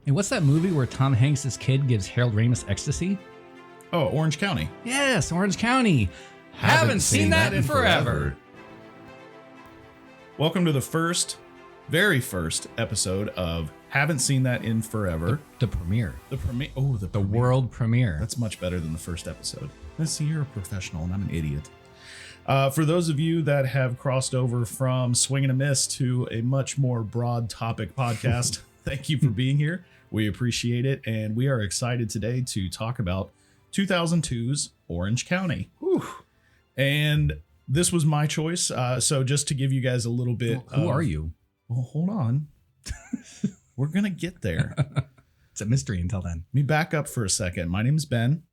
Hey, what's that movie where Tom Hanks' kid gives Harold Ramis ecstasy? Oh, Orange County. Yes, Orange County. Haven't seen that in forever. Welcome to the very first episode of Haven't Seen That in Forever. The premiere. The premiere. Oh, The world premiere. That's much better than the first episode. Let's see, you're a professional and I'm an idiot. For those of you that have crossed over from Swing and a Miss to a much more broad topic podcast, thank you for being here. We appreciate it. And we are excited today to talk about 2002's Orange County. Whew. And this was my choice. So just to give you guys a little bit. Who are you? Well, hold on. We're going to get there. It's a mystery until then. Let me back up for a second. My name is Ben.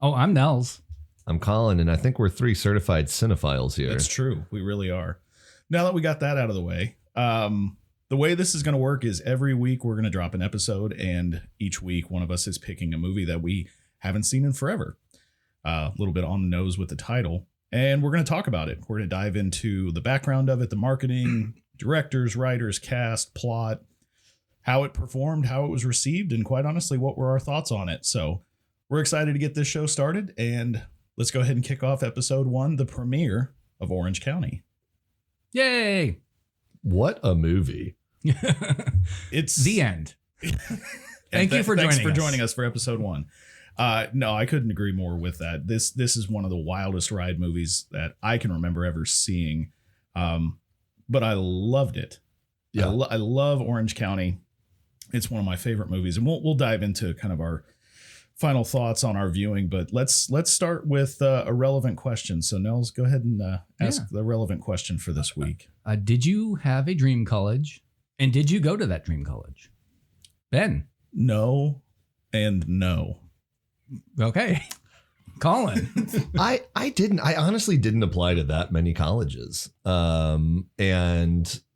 Oh, I'm Nels. I'm Colin, and I think we're 3 certified cinephiles here. It's true. We really are. Now that we got that out of the way, the way this is going to work is every week we're going to drop an episode, and each week one of us is picking a movie that we haven't seen in forever. A little bit on the nose with the title, and we're going to talk about it. We're going to dive into the background of it, the marketing, directors, writers, cast, plot, how it performed, how it was received, and quite honestly, what were our thoughts on it. So we're excited to get this show started, and let's go ahead and kick off episode 1, the premiere of Orange County. Yay! What a movie. It's The end. Thank you for joining us for episode 1. No, I couldn't agree more with that. This is one of the wildest ride movies that I can remember ever seeing. But I loved it. Yeah. I love Orange County. It's one of my favorite movies, and we'll dive into kind of our final thoughts on our viewing. But let's start with a relevant question. So Nels, go ahead and ask the relevant question for this week. Did you have a dream college? And did you go to that dream college? Ben. No and no. Okay. Colin. I didn't. I honestly didn't apply to that many colleges. And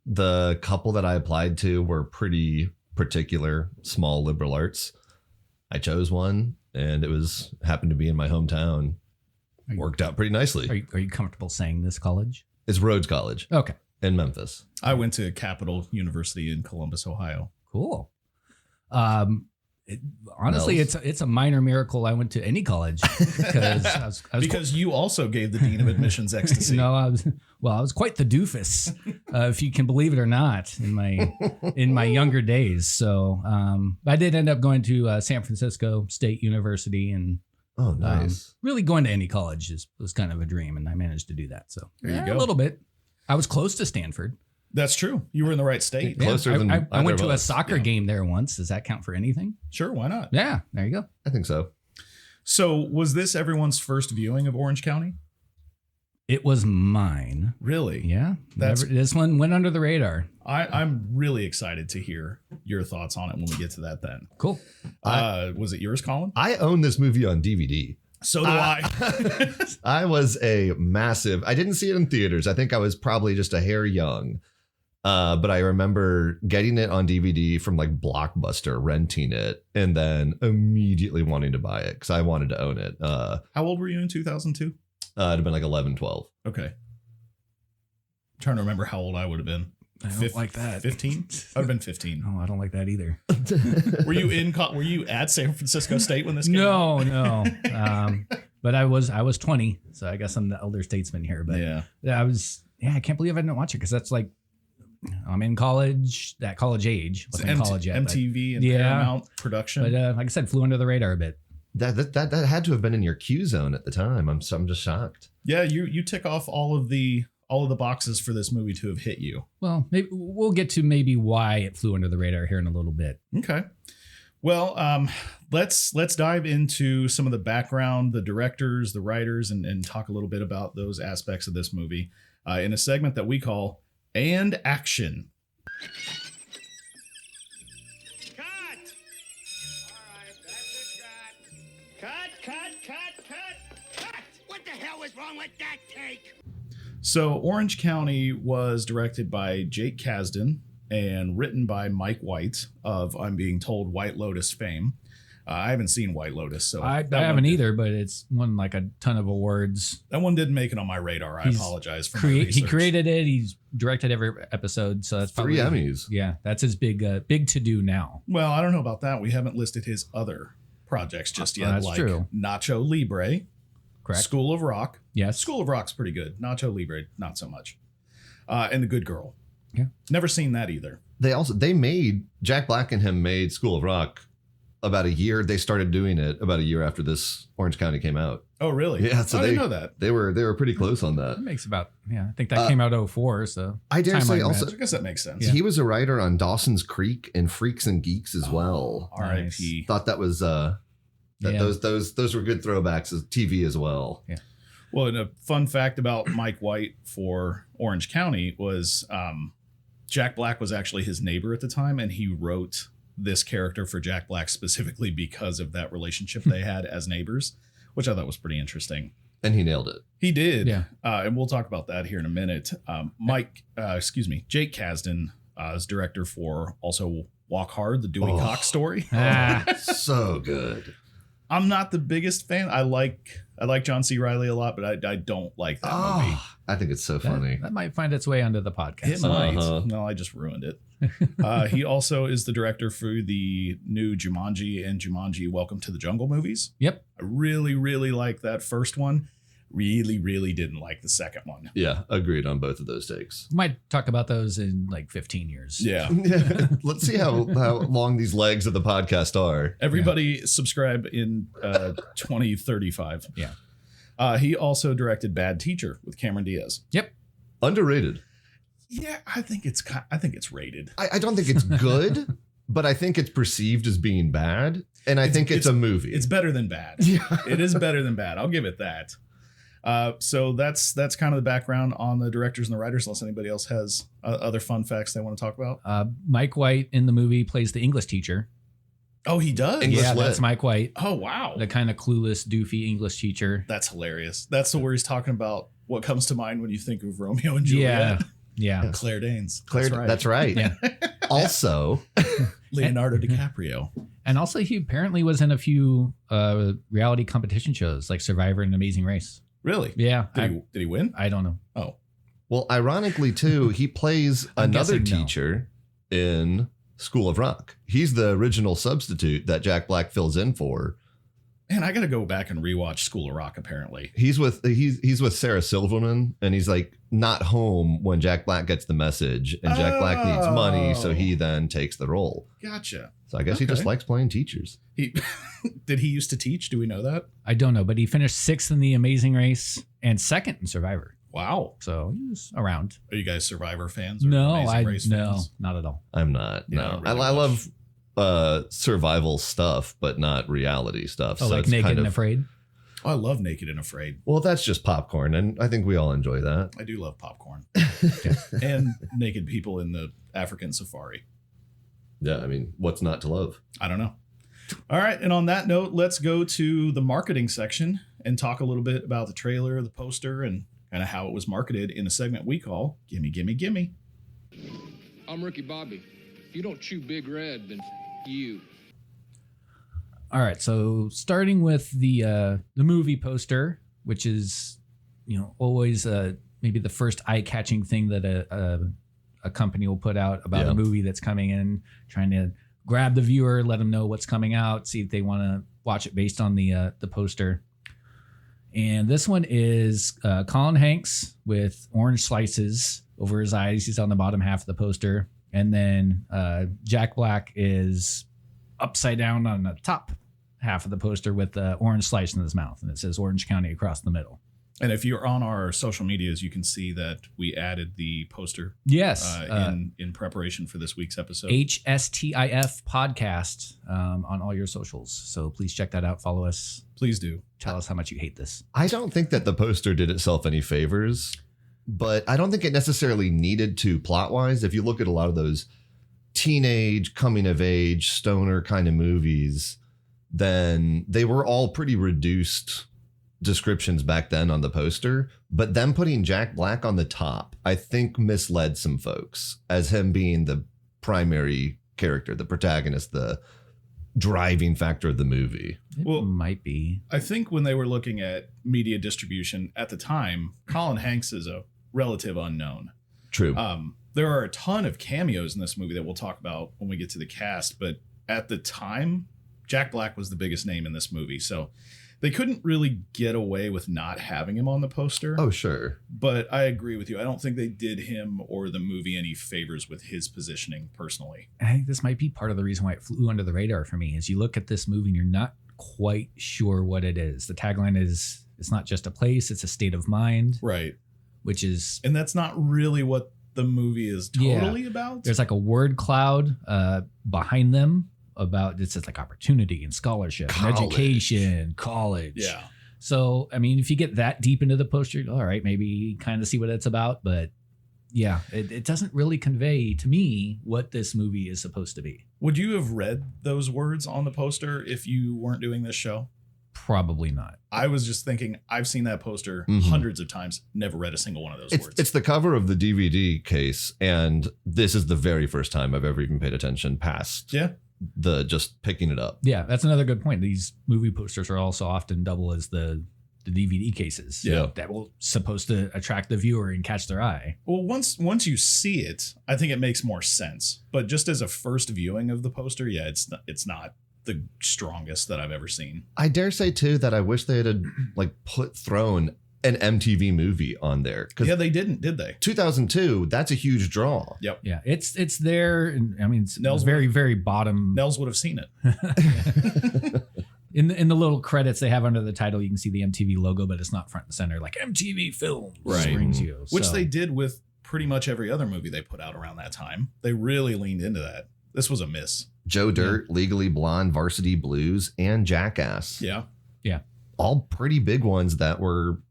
the couple that I applied to were pretty particular, small liberal arts. I chose one, and it happened to be in my hometown. Worked out pretty nicely. Are you comfortable saying this college? It's Rhodes College. Okay. In Memphis. I went to Capital University in Columbus, Ohio. Cool. Honestly, it's a minor miracle I went to any college because I was because you also gave the dean of admissions ecstasy. No, I was quite the doofus, if you can believe it or not, in my younger days. So I did end up going to San Francisco State University, and oh, nice. Really going to any college was kind of a dream, and I managed to do that. So there you go. A little bit. I was close to Stanford. That's true. You were in the right state. Yeah, Closer than I went to a soccer game there once. Does that count for anything? Sure, why not? Yeah, there you go. I think so. So was this everyone's first viewing of Orange County? It was mine. Really? Yeah. This one went under the radar. I'm really excited to hear your thoughts on it when we get to that then. Cool. Was it yours, Colin? I own this movie on DVD. So do I. I was I didn't see it in theaters. I think I was probably just a hair young. But I remember getting it on DVD from like Blockbuster, renting it, and then immediately wanting to buy it because I wanted to own it. How old were you in 2002? It'd have been like 11, 12. Okay. I'm trying to remember how old I would have been. I don't like that. 15? I've been 15. No, I don't like that either. Were you at San Francisco State when this came out? No. But I was 20, so I guess I'm the elder statesman here. But yeah, I can't believe I didn't watch it because that's like, I'm in college, that college age. Wasn't in college yet. MTV and Paramount production. But like I said, flew under the radar a bit. That had to have been in your Q zone at the time. I'm just shocked. Yeah, you tick off all of the boxes for this movie to have hit you. Well, maybe we'll get to why it flew under the radar here in a little bit. Okay. Well, let's dive into some of the background, the directors, the writers, and talk a little bit about those aspects of this movie in a segment that we call And Action. Cut! All right, that's a cut. What the hell is wrong with that take? So Orange County was directed by Jake Kasdan and written by Mike White of, I'm being told, White Lotus fame. I haven't seen White Lotus, so I that haven't one either, but it's won like a ton of awards. That one didn't make it on my radar. I He's apologize for my He research. created it. He's directed every episode, so that's 3 probably, Emmys. Yeah, that's his big to do now. Well, I don't know about that. We haven't listed his other projects just yet, That's like true. Nacho Libre, Correct. School of Rock. Yes. School of Rock's pretty good. Nacho Libre, not so much. And The Good Girl. Yeah. Never seen that either. They made Jack Black and him made School of Rock about a year. They started doing it about a year after this Orange County came out. Oh, really? Yeah, so I didn't know that. They were pretty close on that. That makes about I think that came out 04. So I dare say timeline also match. I guess that makes sense. he was a writer on Dawson's Creek and Freaks and Geeks as well. R.I.P. Thought that was those were good throwbacks as TV as well. Yeah. Well, and a fun fact about Mike White for Orange County was Jack Black was actually his neighbor at the time, and he wrote this character for Jack Black specifically because of that relationship they had as neighbors, which I thought was pretty interesting. And he nailed it. He did. Yeah. And we'll talk about that here in a minute. Jake Kasdan is director for also Walk Hard, the Dewey Oh. Cox story. Ah, So good. I'm not the biggest fan. I like John C. Reilly a lot, but I don't like that movie. Oh, I think it's so funny. that might find its way onto the podcast. It might. Uh-huh. No, I just ruined it. He also is the director for the new Jumanji and Jumanji Welcome to the Jungle movies. Yep. I really, really like that first one. Really, really didn't like the second one. Yeah, agreed on both of those takes. Might talk about those in like 15 years. Yeah. Let's see how long these legs of the podcast are. Everybody subscribe in 2035. Yeah. He also directed Bad Teacher with Cameron Diaz. Yep. Underrated. Yeah, I think it's rated. I don't think it's good, but I think it's perceived as being bad. And I think it's a movie. It's better than bad. Yeah. It is better than bad. I'll give it that. So that's kind of the background on the directors and the writers, unless anybody else has other fun facts they want to talk about. Mike White in the movie plays the English teacher. Oh, he does? English Yeah, lit. that's Mike White, Oh, wow. the kind of clueless, doofy English teacher. That's hilarious. That's the where he's talking about what comes to mind when you think of Romeo and Juliet. Yeah. Claire Danes. Claire, that's right. Yeah. Also, Leonardo DiCaprio. And also, he apparently was in a few reality competition shows like Survivor and Amazing Race. Really? Yeah. Did he win? I don't know. Oh. well, ironically, too, he plays I'm another guessing no. teacher in School of Rock. He's the original substitute that Jack Black fills in for. Man, I got to go back and rewatch School of Rock, apparently. He's with Sarah Silverman, and he's like not home when Jack Black gets the message, and Jack Black needs money, so he then takes the role. Gotcha. So I guess he just Okay. likes playing teachers. Did he used to teach? Do we know that? I don't know, but he finished 6th in the Amazing Race and 2nd in Survivor. Wow. So he was around. Are you guys Survivor fans? Or No, Amazing Race fans? not at all. I'm not. Yeah, no, not really I much. love survival stuff, but not reality stuff. Oh, so like it's Naked kind and of, Afraid. Oh, I love Naked and Afraid. well, that's just popcorn, and I think we all enjoy that. I do love popcorn. And naked people in the African safari. Yeah, I mean, what's not to love? I don't know. All right. And on that note, let's go to the marketing section and talk a little bit about the trailer, the poster, and kind of how it was marketed in a segment we call Gimme, Gimme, Gimme. I'm Ricky Bobby. If you don't chew Big Red, then you. All right, so starting with the movie poster, which is, always maybe the first eye-catching thing that a company will put out about Yeah. a movie that's coming in, trying to grab the viewer, let them know what's coming out, see if they want to watch it based on the poster. And this one is Colin Hanks with orange slices over his eyes. He's on the bottom half of the poster, and then Jack Black is upside down on the top half of the poster with the orange slice in his mouth, and it says Orange County across the middle. And if you're on our social medias, you can see that we added the poster Yes, in preparation for this week's episode. HSTIF podcast on all your socials. So please check that out. Follow us. Please do. Tell us how much you hate this. I don't think that the poster did itself any favors, but I don't think it necessarily needed to plot-wise. If you look at a lot of those teenage, coming-of-age, stoner kind of movies, then they were all pretty reduced descriptions back then on the poster. But them putting Jack Black on the top, I think misled some folks as him being the primary character, the protagonist, the driving factor of the movie. It Well- might be. I think when they were looking at media distribution at the time, Colin Hanks is a relative unknown. True. There are a ton of cameos in this movie that we'll talk about when we get to the cast, but at the time, Jack Black was the biggest name in this movie. So they couldn't really get away with not having him on the poster. Oh, sure. But I agree with you. I don't think they did him or the movie any favors with his positioning personally. I think this might be part of the reason why it flew under the radar for me is you look at this movie and you're not quite sure what it is. The tagline is it's not just a place, it's a state of mind, Right. which is And that's not really what the movie is totally about. there's like a word cloud behind them about it's just like opportunity and scholarship, and College. education, college. Yeah. So, I mean, if you get that deep into the poster, all right, maybe kind of see what it's about. But yeah, it doesn't really convey to me what this movie is supposed to be. Would you have read those words on the poster if you weren't doing this show? Probably not. I was just thinking, I've seen that poster Mhm. hundreds of times, never read a single one of those words. It's the cover of the DVD case, and this is the very first time I've ever even paid attention past Yeah. the just picking it up. Yeah, that's another good point. These movie posters are also often double as the DVD cases. Yeah. That will supposed to attract the viewer and catch their eye. Well, once you see it, I think it makes more sense. But just as a first viewing of the poster, yeah, it's not the strongest that I've ever seen. I dare say too that I wish they had like thrown an MTV movie on there because Yeah, they didn't, did they? 2002, that's a huge draw. Yeah, it's there. And I mean, it's Nels very, very bottom. Nels would have seen it. In the little credits they have under the title, you can see the MTV logo, but it's not front and center like MTV Films Right. brings you. Which So, they did with pretty much every other movie they put out around that time. They really leaned into that. This was a miss. Joe Dirt, Legally Blonde, Varsity Blues, and Jackass. Yeah. All pretty big ones that were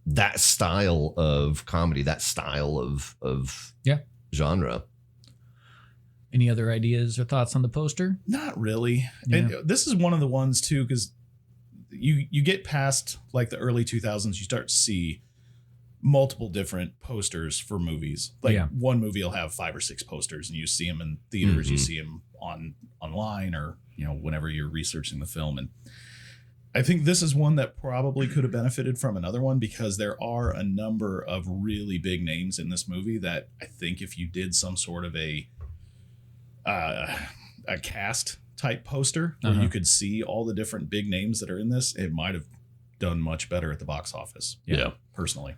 that style of comedy, that style of Yeah. genre. Any other ideas or thoughts on the poster? Not really. Yeah. And this is one of the ones too, because you get past like the early 2000s, you start to see multiple different posters for movies. Like Yeah. one movie will have 5 or 6 posters, and you see them in theaters, you Mhm. see them online, or whenever you're researching the film. And I think this is one that probably could have benefited from another one, because there are a number of really big names in this movie that I think if you did some sort of a cast type poster where Uh-huh. you could see all the different big names that are in this, it might have done much better at the box office. Yeah. Personally.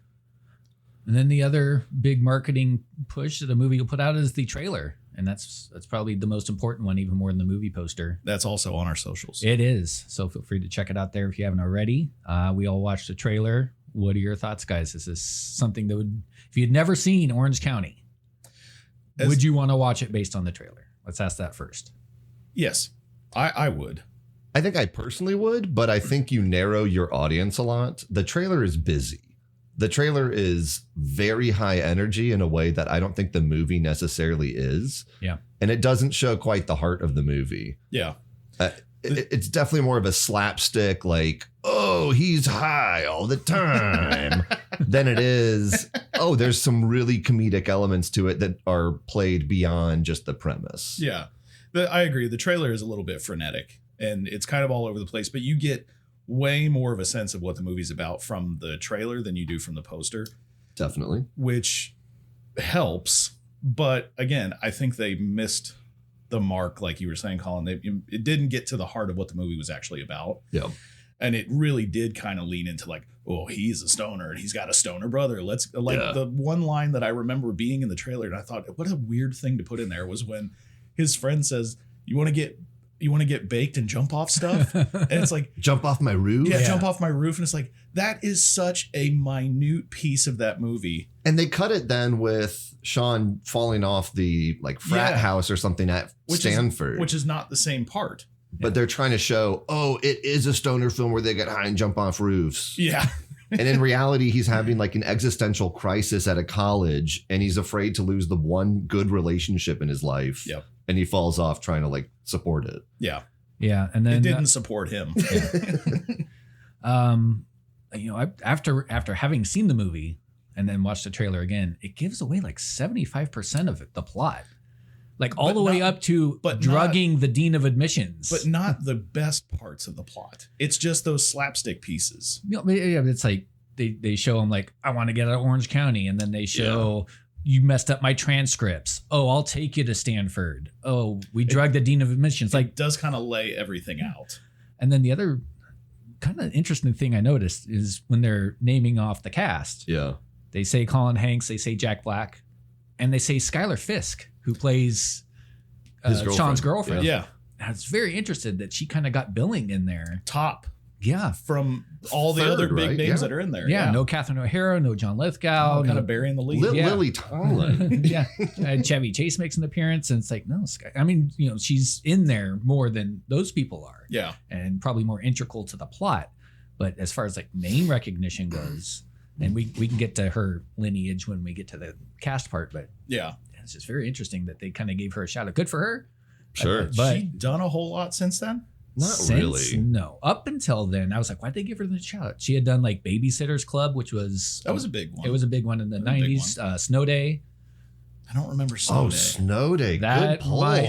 And then the other big marketing push that the movie will put out is the trailer. And that's probably the most important one, even more than the movie poster. That's also on our socials. It is. So feel free to check it out there if you haven't already. We all watched the trailer. What are your thoughts, guys? Is this something that would, if you'd never seen Orange County, would you want to watch it based on the trailer? Let's ask that first. Yes, I would. I think I personally would, but I think you narrow your audience a lot. The trailer is busy. The trailer is very high energy in a way that I don't think the movie necessarily is. Yeah. And it doesn't show quite the heart of the movie. Yeah. It's definitely more of a slapstick, like, oh, he's high all the time, than it is, oh, there's some really comedic elements to it that are played beyond just the premise. Yeah. I agree. The trailer is a little bit frenetic and it's kind of all over the place, but you get way more of a sense of what the movie's about from the trailer than you do from the poster, Definitely. which helps. But again, I think they missed the mark, like you were saying, Colin. It didn't get to the heart of what the movie was actually about. Yeah. And it really did kind of lean into like, oh, he's a stoner and he's got a stoner brother. Let's like Yeah. the one line that I remember being in the trailer, and I thought, what a weird thing to put in there, was when his friend says, you want to get baked and jump off stuff? And it's like, Jump off my roof. yeah, jump off my roof. And it's like, that is such a minute piece of that movie. And they cut it then with Sean falling off the like frat Yeah. house or something at Stanford. Which is not the same part. but they're trying to show, oh, it is a stoner film where they get high and jump off roofs. Yeah. And in reality, he's having like an existential crisis at a college, and he's afraid to lose the one good relationship in his life. Yep. And he falls off trying to like support it. Yeah. Yeah. And then It didn't support him. after having seen the movie and then watched the trailer again, it gives away like 75% of it, the plot. like all But the way not- up to but drugging the dean of admissions. but not the best parts of the plot. It's just those slapstick pieces. You know, yeah, it's like they show him like, I want to get out of Orange County, and then they show you messed up my transcripts. Oh, I'll take you to Stanford. Oh, we drugged the dean of admissions. Like, It does kind of lay everything out. and then the other kind of interesting thing I noticed is when they're naming off the cast, Yeah. they say Colin Hanks, they say Jack Black, and they say Skylar Fisk, who plays His girlfriend. Sean's girlfriend. Yeah. I was very interested that she kind of got billing in there. Top Yeah. from all the Third, other big right? names Yeah. that are in there. Yeah. No Catherine O'Hara, no John Lithgow. kind no, of burying the lead. Yeah. Lily Tomlin. yeah. Chevy Chase makes an appearance, and it's like, no, I mean, you know, she's in there more than those people are, Yeah. and probably more integral to the plot. But as far as like name recognition goes, and we can get to her lineage when we get to the cast part, but Yeah. it's just very interesting that they kind of gave her a shout out. Good for her. Sure. But She done a whole lot since then. Not since- really. No. Up until then, I was like, why'd they give her the shout out? She had done like Babysitter's Club, which was That was a big one. it was a big one in the That was a big 90s. Snow Day. I don't remember Snow Oh, Day. Snow Day. Good That pull. might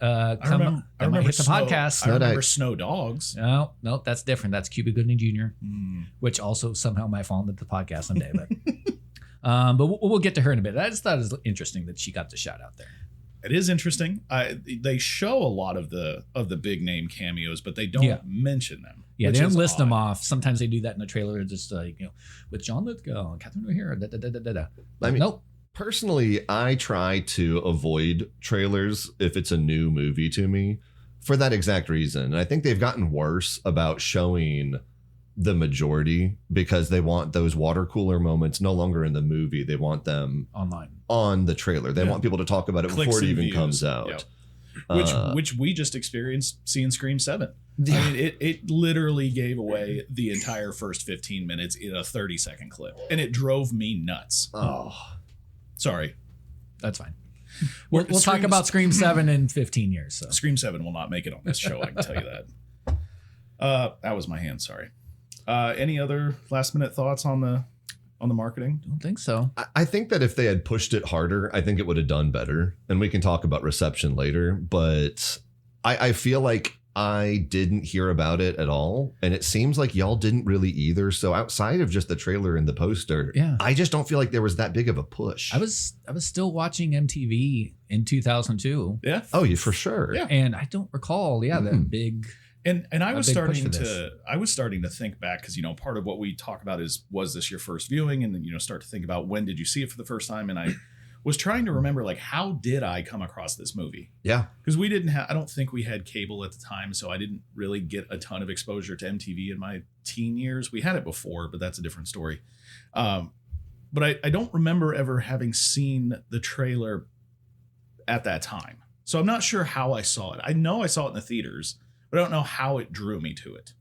I come. remember, That might hit the podcast. I Snow remember Day. Snow Dogs. No, that's different. That's Cuba Gooding Jr., Mm. which also somehow might fall into the podcast someday. But we'll get to her in a bit. I just thought it was interesting that she got the shout out there. It is interesting. They show a lot of the big name cameos, but they don't Yeah. mention them. Yeah, which they don't is list them odd. off. Sometimes they do that in the trailer, just like, you know, with John Lithgow and Catherine O'Hara. Da, da, da, da, da, da. I mean, Nope. Personally, I try to avoid trailers if it's a new movie to me for that exact reason. And I think they've gotten worse about showing the majority because they want those water cooler moments no longer in the movie. They want them Online. on the trailer. They Yeah. want people to talk about it Clicks before it and even views. comes out. Yeah. Which we just experienced seeing Scream 7. I mean, it literally gave away the entire first 15 minutes in a 30-second clip, and it drove me nuts. Oh, Sorry. That's fine. We'll talk Scream's- about Scream 7 in 15 years. So Scream 7 will not make it on this show, I can tell you that. That was my hand, sorry. Any other last minute thoughts on the marketing? don't think so. I think that if they had pushed it harder, I think it would have done better. And we can talk about reception later. But I feel like I didn't hear about it at all. And it seems like y'all didn't really either. So outside of just the trailer and the poster, Yeah. I just don't feel like there was that big of a push. I was still watching MTV in 2002, Yeah. Oh, yeah, for sure. Yeah. and I don't recall. that big. And I was big push starting for this. to think back because part of what we talk about is, was this your first viewing, and then start to think about when did you see it for the first time, and I was trying to remember like how did I come across this movie, Yeah. because we didn't have, I don't think we had cable at the time, so I didn't really get a ton of exposure to MTV in my teen years. We had it before, but that's a different story. But I don't remember ever having seen the trailer at that time, so I'm not sure how I saw it. I know I saw it in the theaters, but I don't know how it drew me to it.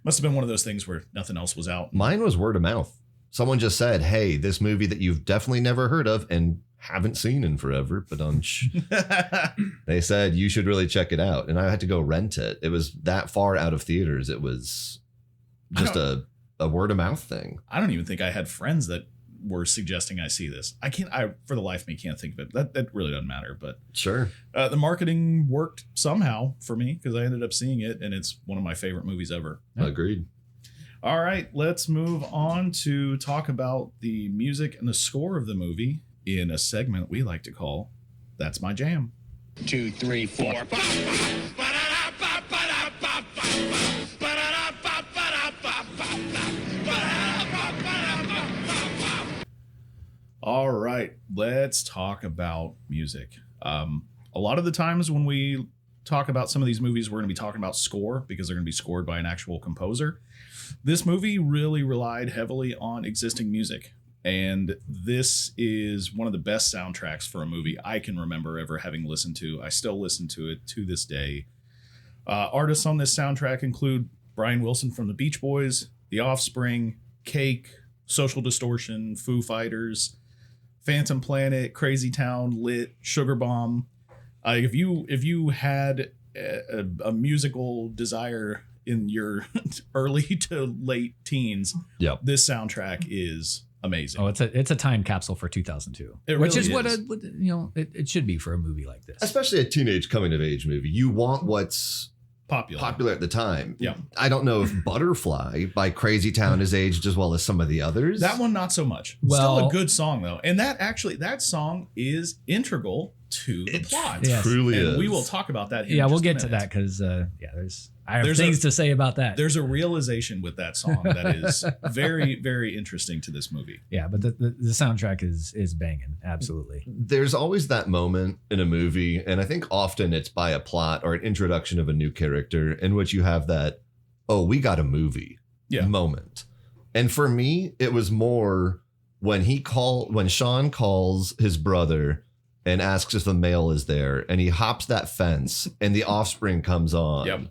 Must have been one of those things where nothing else was out. Mine was word of mouth. Someone just said, hey, this movie that you've definitely never heard of and haven't seen in forever, but they said you should really check it out. And I had to go rent it. It was that far out of theaters. It was just a word of mouth thing. I don't even think I had friends that were suggesting I see this. I for the life of me can't think of it. That really doesn't matter. But Sure. the marketing worked somehow for me because I ended up seeing it, and it's one of my favorite movies ever. Agreed. All right, let's move on to talk about the music and the score of the movie in a segment we like to call That's My Jam. 2, 3, 4. All right, let's talk about music. A lot of the times when we talk about some of these movies, we're going to be talking about score because they're going to be scored by an actual composer. This movie really relied heavily on existing music, and this is one of the best soundtracks for a movie I can remember ever having listened to. I still listen to it to this day. Artists on this soundtrack include Brian Wilson from the Beach Boys, The Offspring, Cake, Social Distortion, Foo Fighters, Phantom Planet, Crazy Town, Lit, Sugar Bomb. If you had a musical desire in your early to late teens, Yep. this soundtrack is amazing. Oh, it's a time capsule for 2002, It which really is what is. it should be for a movie like this. Especially a teenage coming of age movie. You want what's popular at the time. Yeah. I don't know if Butterfly by Crazy Town is aged as well as some of the others. That one, not so much. Well- Still a good song, though. And that song is integral to the plot. Yes. truly And is. we will talk about that. In Yeah, we'll just a get to minute. that because I have There's things to say about that. There's a realization with that song that is very, very interesting to this movie. Yeah, but the soundtrack is banging. Absolutely. There's always that moment in a movie, and I think often it's by a plot or an introduction of a new character in which you have that, oh, we got a movie moment. And for me, it was more when Sean calls his brother and asks if the mail is there, and he hops that fence and the Offspring comes on. Yep.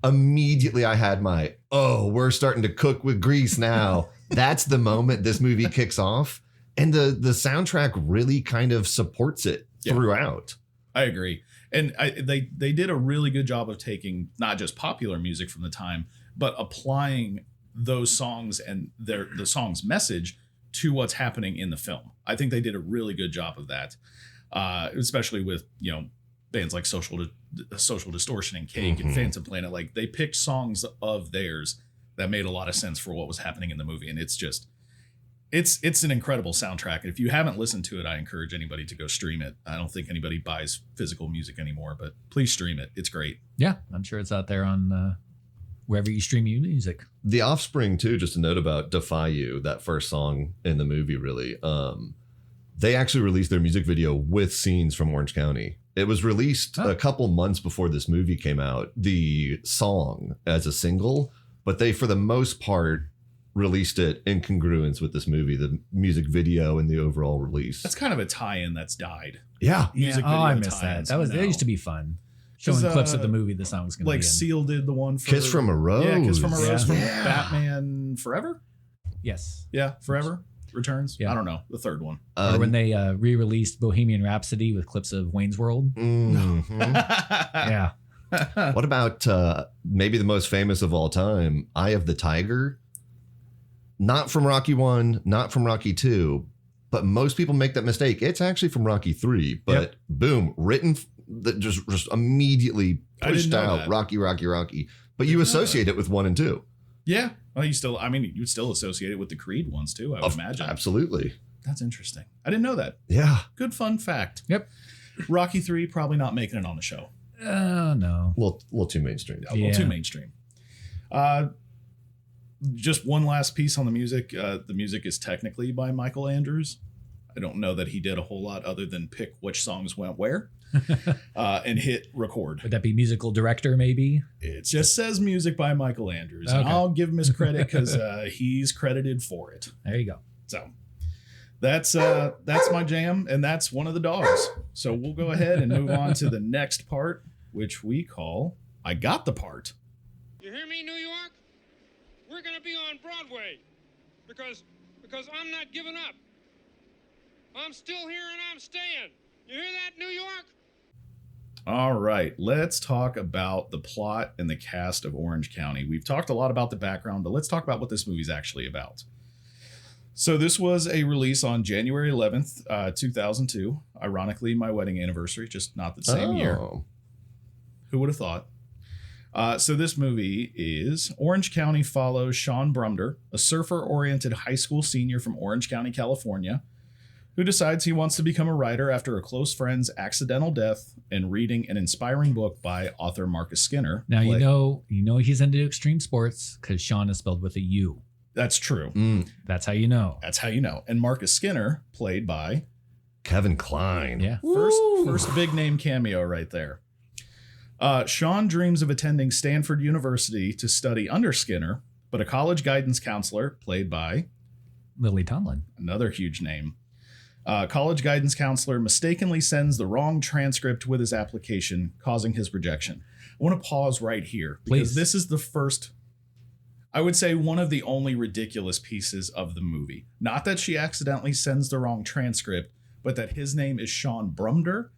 Immediately I had we're starting to cook with grease now. That's the moment this movie kicks off. And the soundtrack really kind of supports it throughout. I agree. And they did a really good job of taking not just popular music from the time, but applying those songs and the song's message to what's happening in the film. I think they did a really good job of that, especially with bands like Social Distortion and Cake and Phantom Planet. Like, they picked songs of theirs that made a lot of sense for what was happening in the movie, and it's an incredible soundtrack. And if you haven't listened to it, I encourage anybody to go stream it. I don't think anybody buys physical music anymore, but please stream it. It's great. Yeah, I'm sure it's out there on wherever you stream your music. The Offspring, too, just a note about Defy You, that first song in the movie, really. They actually released their music video with scenes from Orange County. It was released a couple months before this movie came out, the song as a single, but they, for the most part, released it in congruence with this movie, the music video and the overall release. That's kind of a tie-in that's died. Yeah. Music Oh, video I missed tie-ins, that. That used to be fun. Showing 'Cause, clips of the movie the song was going to Like be in. Seal did the one for Kiss from a Rose. Yeah, Kiss from a Rose from Yeah. Batman Forever. Yes. Yeah, Forever Returns. Yeah. I don't know, the third one. Or when they re-released Bohemian Rhapsody with clips of Wayne's World. mhm. Yeah. What about maybe the most famous of all time, Eye of the Tiger? Not from Rocky 1, not from Rocky 2, but most people make that mistake. It's actually from Rocky 3, but boom, written that just immediately I didn't pushed know out that. Rocky. But you associate it with 1 and 2. Yeah. Well, you'd still associate it with the Creed ones too, I would imagine. Absolutely. That's interesting. I didn't know that. Yeah. Good fun fact. Yep. Rocky 3 probably not making it on the show. No. A little too mainstream. A little too mainstream. Just one last piece on the music. The music is technically by Michael Andrews. I don't know that he did a whole lot other than pick which songs went where and hit record. Would that be musical director, maybe? It just says music by Michael Andrews. And Okay. I'll give him his credit because he's credited for it. There you go. So that's my jam, and that's One of the Dogs. So we'll go ahead and move on to the next part, which we call I Got the Part. You hear me, New York? We're gonna be on Broadway because I'm not giving up. I'm still here and I'm staying. You hear that, New York? All right, let's talk about the plot and the cast of Orange County. We've talked a lot about the background, but let's talk about what this movie's actually about. So this was a release on January 11th, 2002. Ironically, my wedding anniversary, just not the same year. Who would have thought? So this movie is Orange County follows Sean Brumder, a surfer-oriented high school senior from Orange County, California, who decides he wants to become a writer after a close friend's accidental death and reading an inspiring book by author Marcus Skinner. Now you know he's into extreme sports because Sean is spelled with a U. That's true. That's how you know. That's how you know. And Marcus Skinner, played by Kevin Kline. Yeah. first big name cameo right there. Sean dreams of attending Stanford University to study under Skinner, but a college guidance counselor, played by Lily Tomlin. another huge name, college guidance counselor mistakenly sends the wrong transcript with his application, causing his rejection. I want to pause right here because Please. this is the first, I would say, one of the only ridiculous pieces of the movie. Not that she accidentally sends the wrong transcript, but that his name is Sean Brumder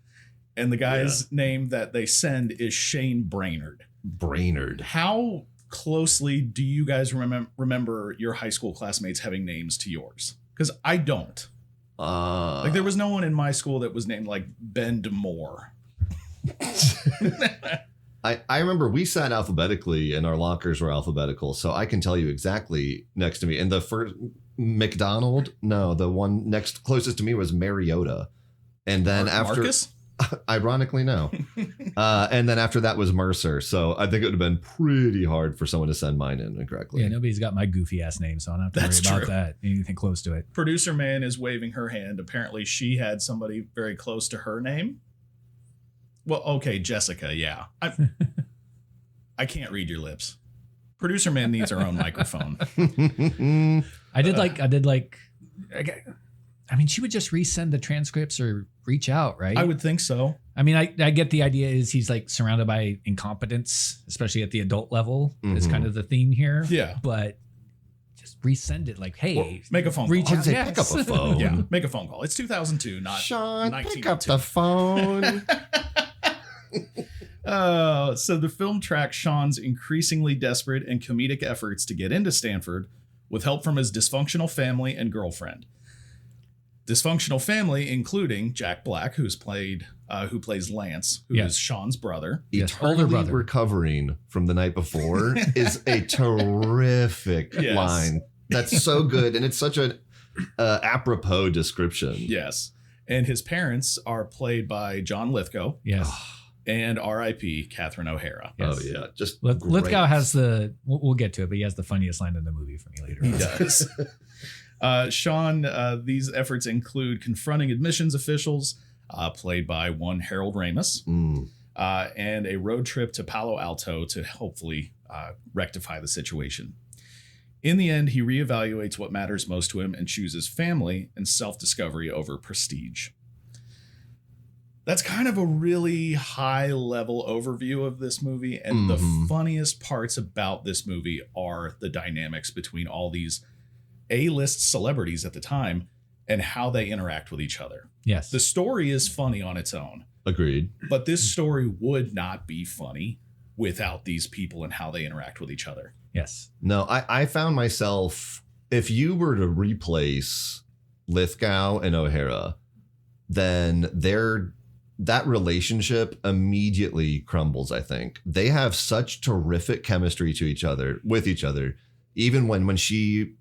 and the guy's name that they send is Shane Brainerd. Brainerd. How closely do you guys remember your high school classmates having names to yours? Because I don't. Like There was no one in my school that was named like Ben DeMore. I remember we sat alphabetically and our lockers were alphabetical, so I can tell you exactly next to me. And the first McDonald, no, the one next closest to me was Mariota. And then after Marcus? ironically, no. And then after that was Mercer. So I think it would have been pretty hard for someone to send mine in incorrectly. Yeah, nobody's got my goofy ass name, so I don't have to That's worry about true. that. Anything close to it. Producer Man is waving her hand. Apparently, she had somebody very close to her name. Well, okay, Jessica, yeah. I can't read your lips. Producer Man needs her own microphone. I did like. I mean, she would just resend the transcripts or reach out, right? I would think so. I mean, I get the idea is he's like surrounded by incompetence, especially at the adult level. Is Mhm. kind of the theme here. Yeah. But just resend it like, hey, Well, make a phone reach call. I'd out. say Yes. pick up a phone. Yeah, make a phone call. It's 2002, not Sean, 1902. pick up the phone. So the film tracks Sean's increasingly desperate and comedic efforts to get into Stanford with help from his dysfunctional family and girlfriend. Dysfunctional family including Jack Black, who plays Lance, who is Yes. Sean's brother. Yes, older Eternally brother. recovering from the night before is a terrific Yes. line. That's so good. And it's such an apropos description. Yes. And his parents are played by John Lithgow Yes. and R.I.P. Catherine O'Hara. Oh, Yes. yeah. Just Lithgow great. has we'll get to it, but he has the funniest line in the movie for me later. He does. Sean, these efforts include confronting admissions officials, played by one Harold Ramis, Mm. and a road trip to Palo Alto to hopefully rectify the situation. In the end, he reevaluates what matters most to him and chooses family and self-discovery over prestige. That's kind of a really high-level overview of this movie, and the Mhm. funniest parts about this movie are the dynamics between all these A-list celebrities at the time and how they interact with each other. Yes. The story is funny on its own, Agreed. but this story would not be funny without these people and how they interact with each other. Yes. No, I found myself, if you were to replace Lithgow and O'Hara, then that relationship immediately crumbles, I think. They have such terrific chemistry with each other. Even when she,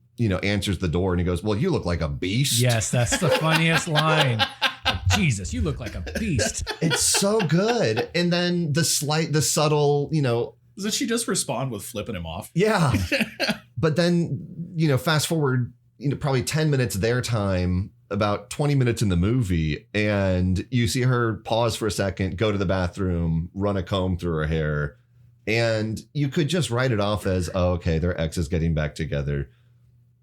answers the door and he goes, "Well, you look like a beast." Yes, that's the funniest line. Like, Jesus, you look like a beast. It's so good. And then the subtle, Doesn't she just respond with flipping him off? yeah. But then, fast forward, probably 10 minutes their time, about 20 minutes in the movie, and you see her pause for a second, go to the bathroom, run a comb through her hair, and you could just write it off as, oh, okay, their ex is getting back together.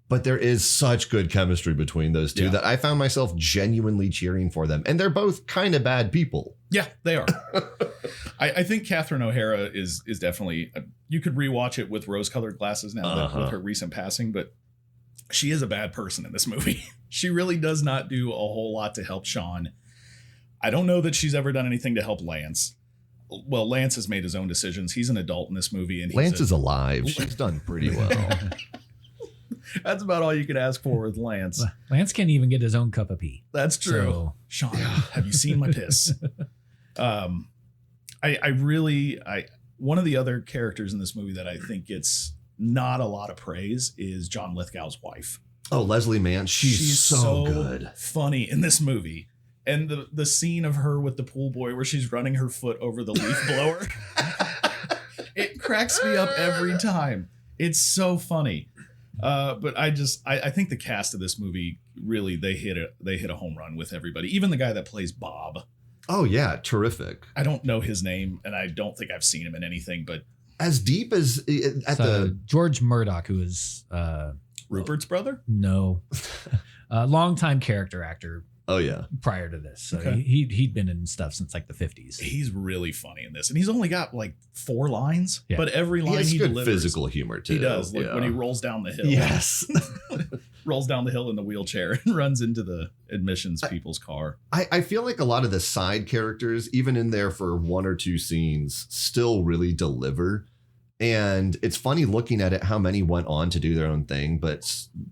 But there is such good chemistry between those two Yeah. that I found myself genuinely cheering for them. And they're both kind of bad people. Yeah, they are. I think Catherine O'Hara is definitely. You could rewatch it with rose-colored glasses now that with her recent passing, but she is a bad person in this movie. She really does not do a whole lot to help Sean. I don't know that she's ever done anything to help Lance. Well, Lance has made his own decisions. He's an adult in this movie, and Lance is alive. She's done pretty well. That's about all you can ask for with Lance. Lance can't even get his own cup of pee. That's true. So- Sean, have you seen my piss? I really one of the other characters in this movie that I think gets not a lot of praise is John Lithgow's wife. Oh, Leslie Mann. She's so good. funny in this movie. And the scene of her with the pool boy where she's running her foot over the leaf blower. It cracks me up every time. It's so funny. But I think the cast of this movie really they hit a home run with everybody. Even the guy that plays Bob. Oh, yeah. Terrific. I don't know his name, and I don't think I've seen him in anything. But As deep as at the George Murdoch, who is Rupert's brother. no longtime character actor oh yeah, prior to this. So Okay. he'd been in stuff since like the 50s. He's really funny in this, and he's only got like 4 lines, Yeah. but every he line has he good delivers, physical humor too. he does. Like Yeah. when he rolls down the hill. Yes, Rolls down the hill in the wheelchair and runs into the admissions people's car. I feel like a lot of the side characters, even in there for 1 or 2 scenes, still really deliver. And it's funny looking at it, how many went on to do their own thing, but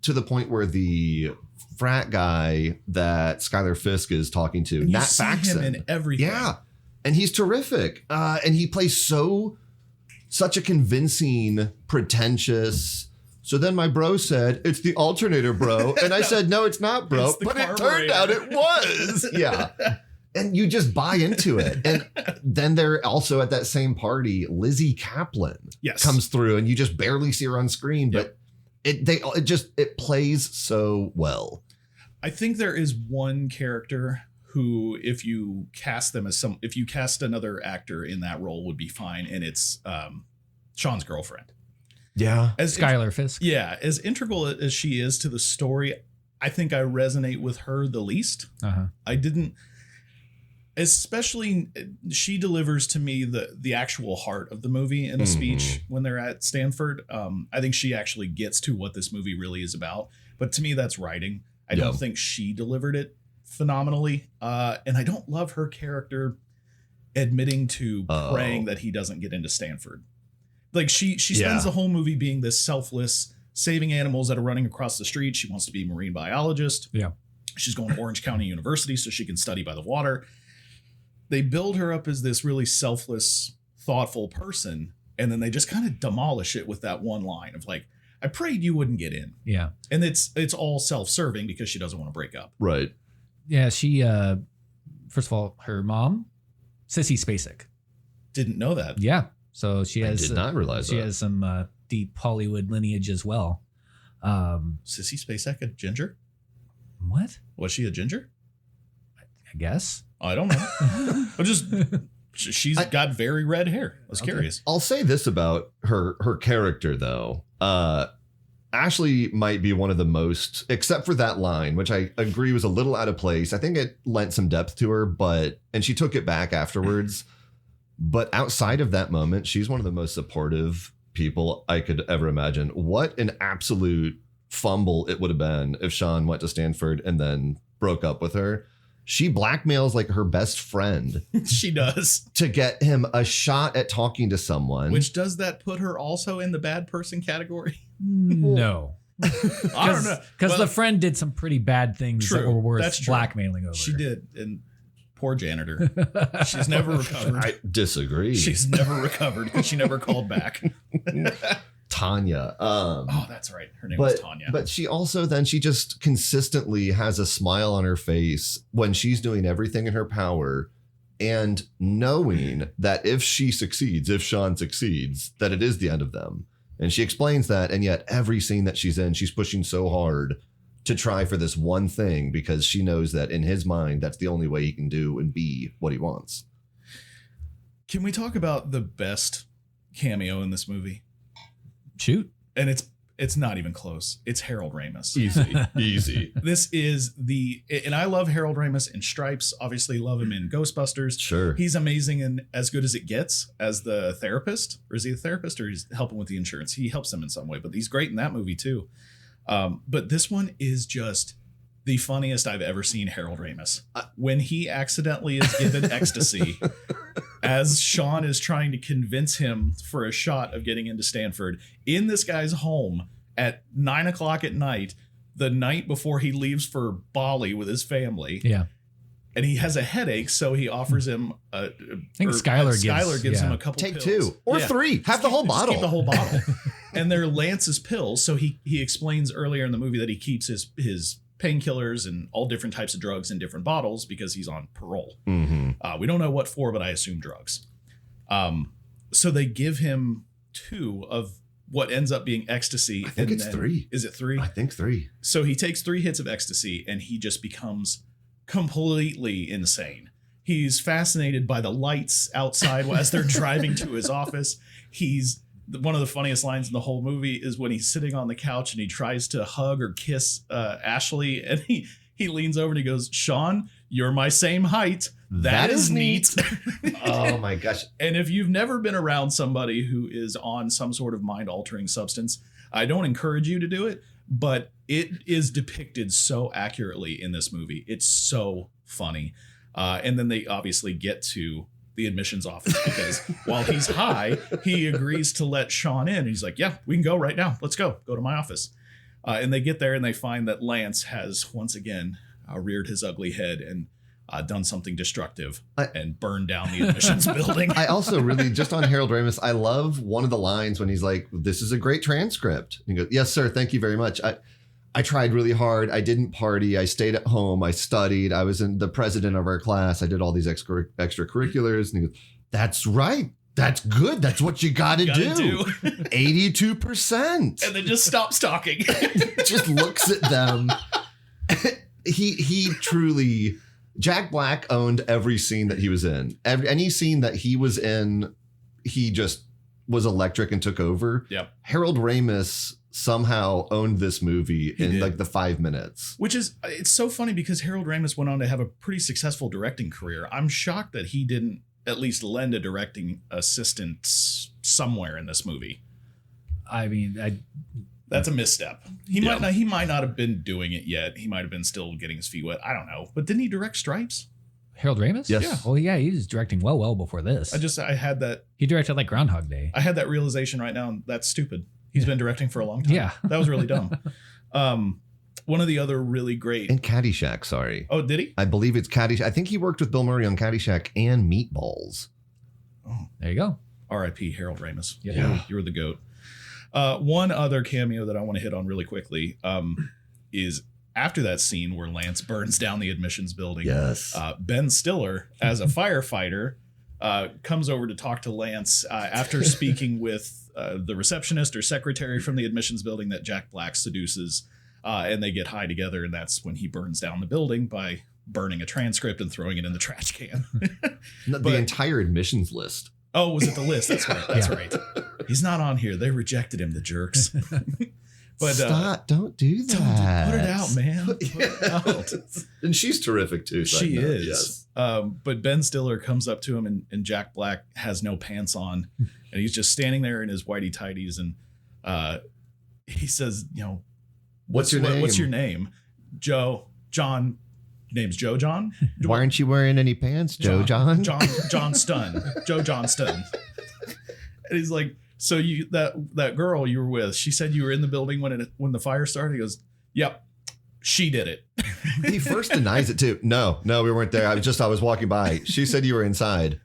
to the point where the frat guy that Skylar Fisk is talking to, And you Nat see Faxon, him in everything. yeah, and he's terrific. And he plays such a convincing, pretentious. So then my bro said, "It's the alternator, bro," and I said, "No, it's not, bro." It's the But it turned carburetor. out it was. Yeah. And you just buy into it. And then they're also at that same party, Lizzie Kaplan Yes. comes through and you just barely see her on screen, but it plays so well. I think there is one character who, if you cast another actor in that role, would be fine, and it's Sean's girlfriend. Yeah. As Skylar Fisk. Yeah, as integral as she is to the story, I think I resonate with her the least. Uh-huh. I didn't, especially she delivers to me the actual heart of the movie in a speech when they're at Stanford. I think she actually gets to what this movie really is about. But to me, that's writing. I don't think she delivered it phenomenally. And I don't love her character admitting to praying that he doesn't get into Stanford. Like she spends the whole movie being this selfless, saving animals that are running across the street. She wants to be a marine biologist. Yeah. She's going to Orange County University so she can study by the water. They build her up as this really selfless, thoughtful person, and then they just kind of demolish it with that one line of like, "I prayed you wouldn't get in." Yeah. And it's all self-serving because she doesn't want to break up. Right. Yeah. She, first of all, her mom, Sissy Spacek. Didn't know that. Yeah. So she I has, did not realize she that. has some deep Hollywood lineage as well. Sissy Spacek a ginger? What? Was she a ginger? I guess. I don't know. I'm just she's got very red hair. I was curious. I'll say this about her character though. Ashley might be one of the most, except for that line, which I agree was a little out of place. I think it lent some depth to her, and she took it back afterwards. But outside of that moment, she's one of the most supportive people I could ever imagine. What an absolute fumble it would have been if Sean went to Stanford and then broke up with her. She blackmails like her best friend She does. to get him a shot at talking to someone. Which does that put her also in the bad person category? No. I don't know. Because Well, the friend did some pretty bad things that True. were worth That's true. blackmailing over. she did, and poor janitor. She's never recovered. I disagree. She's never recovered because she never called back. Tanya. Oh, that's right. Her name was Tanya. But she also then she just consistently has a smile on her face when she's doing everything in her power and knowing that if Sean succeeds, that it is the end of them. And she explains that, and yet every scene that she's in, she's pushing so hard to try for this one thing because she knows that in his mind, that's the only way he can do and be what he wants. Can we talk about the best cameo in this movie? Shoot. And it's not even close. It's Harold Ramis. Easy. This is and I love Harold Ramis in Stripes. Obviously, love him in Ghostbusters. Sure. He's amazing and As Good as It Gets as the therapist. Or is he a therapist or he's helping with the insurance? He helps them in some way, but he's great in that movie too. But this one is just the funniest I've ever seen Harold Ramis. When he accidentally is given ecstasy as Sean is trying to convince him for a shot of getting into Stanford in this guy's home at 9:00 at night, the night before he leaves for Bali with his family. Yeah. And he has a headache, so he offers him I think Skylar gives him yeah. a couple Take pills. 2 or Yeah. 3. Have the whole Just bottle. keep the whole bottle. And they're Lance's pills. So he explains earlier in the movie that he keeps his painkillers and all different types of drugs in different bottles because he's on parole. Mm-hmm. We don't know what for, but I assume drugs. So they give him 2 of what ends up being ecstasy. I think it's 3. Is it 3? I think 3. So he takes 3 hits of ecstasy and he just becomes completely insane. He's fascinated by the lights outside as they're driving to his office. One of the funniest lines in the whole movie is when he's sitting on the couch and he tries to hug or kiss Ashley, and he leans over and he goes, "Sean, you're my same height. That is is neat." Oh my gosh. And if you've never been around somebody who is on some sort of mind-altering substance, I don't encourage you to do it, but it is depicted so accurately in this movie. It's so funny. And then they obviously get to the admissions office because while he's high, he agrees to let Sean in. He's like, yeah, we can go right now. Let's go to my office. And they get there and they find that Lance has once again reared his ugly head and done something destructive and burned down the admissions building. I also really, just on Harold Ramis, I love one of the lines when he's like, "This is a great transcript." And he goes, "Yes, sir. Thank you very much. I tried really hard. I didn't party. I stayed at home. I studied. I was the president of our class. I did all these extracurriculars." And he goes, "That's right. That's good. That's what you got to do. 82%. And then just stops talking. Just looks at them. He truly... Jack Black owned every scene that he was in. Any scene that he was in, he just was electric and took over. Yep. Harold Ramis somehow owned this movie in like the 5 minutes. Which is, it's so funny because Harold Ramis went on to have a pretty successful directing career. I'm shocked that he didn't at least lend a directing assistant somewhere in this movie. I mean, that's a misstep. He might not have been doing it yet. He might have been still getting his feet wet. I don't know. But didn't he direct Stripes? Harold Ramis? Yes. Yeah. Oh yeah, he was directing well before this. I had that. He directed like Groundhog Day. I had that realization right now. And that's stupid. He's been directing for a long time. Yeah. That was really dumb. One of the other really great. And Caddyshack, sorry. Oh, did he? I believe it's Caddyshack. I think he worked with Bill Murray on Caddyshack and Meatballs. Oh, there you go. R.I.P. Harold Ramis. Yeah. You were the GOAT. One other cameo that I want to hit on really quickly is after that scene where Lance burns down the admissions building. Yes. Ben Stiller, as a firefighter, comes over to talk to Lance after speaking with the receptionist or secretary from the admissions building that Jack Black seduces. And they get high together. And that's when he burns down the building by burning a transcript and throwing it in the trash can. The entire admissions list. Oh, was it the list? That's right. That's right. He's not on here. They rejected him, the jerks. But stop! Don't do that. Put it out, man. Put it out. And she's terrific too. She is. Yes. But Ben Stiller comes up to him, and Jack Black has no pants on, and he's just standing there in his whitey tighties, and he says, "You know, what's your name? What's your name? Joe John." Name's Joe John. Why aren't you wearing any pants, Joe John? John Stun. Joe John Stun. And he's like, so you that girl you were with, she said you were in the building when the fire started. He goes, yep, she did it. He first denies it too. No, we weren't there. I was walking by. She said you were inside.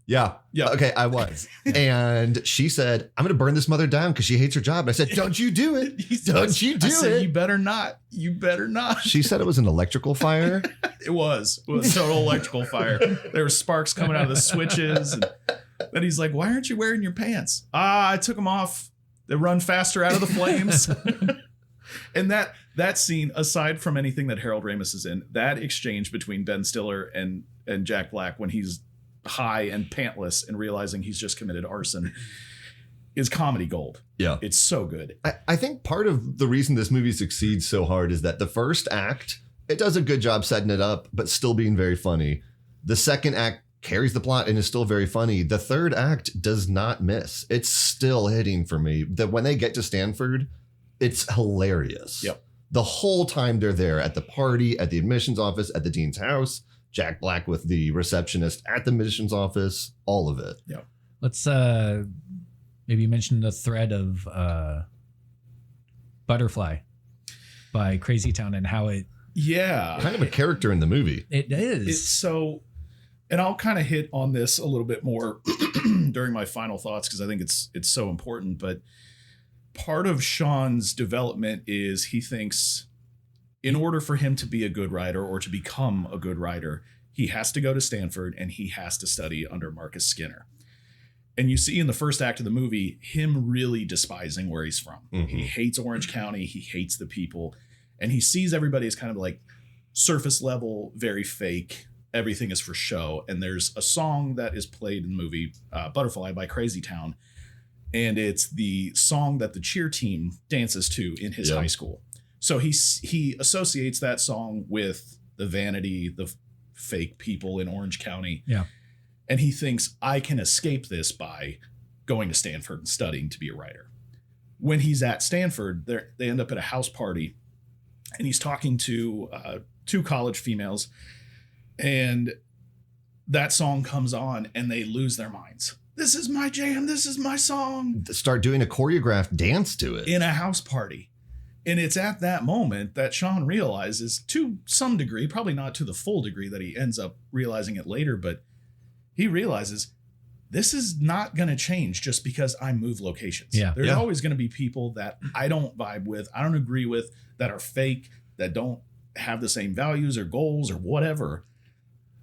Yeah. Okay, I was. And she said, I'm going to burn this mother down because she hates her job. And I said, don't you do it. Don't you do it. You better not. You better not. She said it was an electrical fire. It was total electrical fire. There were sparks coming out of the switches. And then he's like, why aren't you wearing your pants? I took them off. They run faster out of the flames. And that scene, aside from anything that Harold Ramis is in, that exchange between Ben Stiller and Jack Black when he's high and pantless and realizing he's just committed arson is comedy gold. Yeah. It's so good. I think part of the reason this movie succeeds so hard is that the first act, it does a good job setting it up, but still being very funny. The second act carries the plot and is still very funny. The third act does not miss. It's still hitting for me. That when they get to Stanford, it's hilarious. Yep. The whole time they're there at the party, at the admissions office, at the dean's house, Jack Black with the receptionist at the admissions office, all of it. Yeah. Let's maybe mention the thread of Butterfly by Crazy Town and how it kind of a character in the movie. It is. It's so, and I'll kind of hit on this a little bit more during my final thoughts because I think it's so important. But part of Sean's development is he thinks in order for him to be a good writer or to become a good writer, he has to go to Stanford and he has to study under Marcus Skinner. And you see in the first act of the movie, him really despising where he's from. Mm-hmm. He hates Orange County. He hates the people. And he sees everybody as kind of like surface level, very fake. Everything is for show. And there's a song that is played in the movie, Butterfly by Crazy Town. And it's the song that the cheer team dances to in his high school. So he associates that song with the vanity, the fake people in Orange County. Yeah. And he thinks, I can escape this by going to Stanford and studying to be a writer. When he's at Stanford, they end up at a house party and he's talking to two college females. And that song comes on and they lose their minds. This is my jam. This is my song. Start doing a choreographed dance to it. In a house party. And it's at that moment that Sean realizes, to some degree, probably not to the full degree that he ends up realizing it later, but he realizes this is not going to change just because I move locations. Yeah. There's Yeah. always going to be people that I don't vibe with, I don't agree with, that are fake, that don't have the same values or goals or whatever.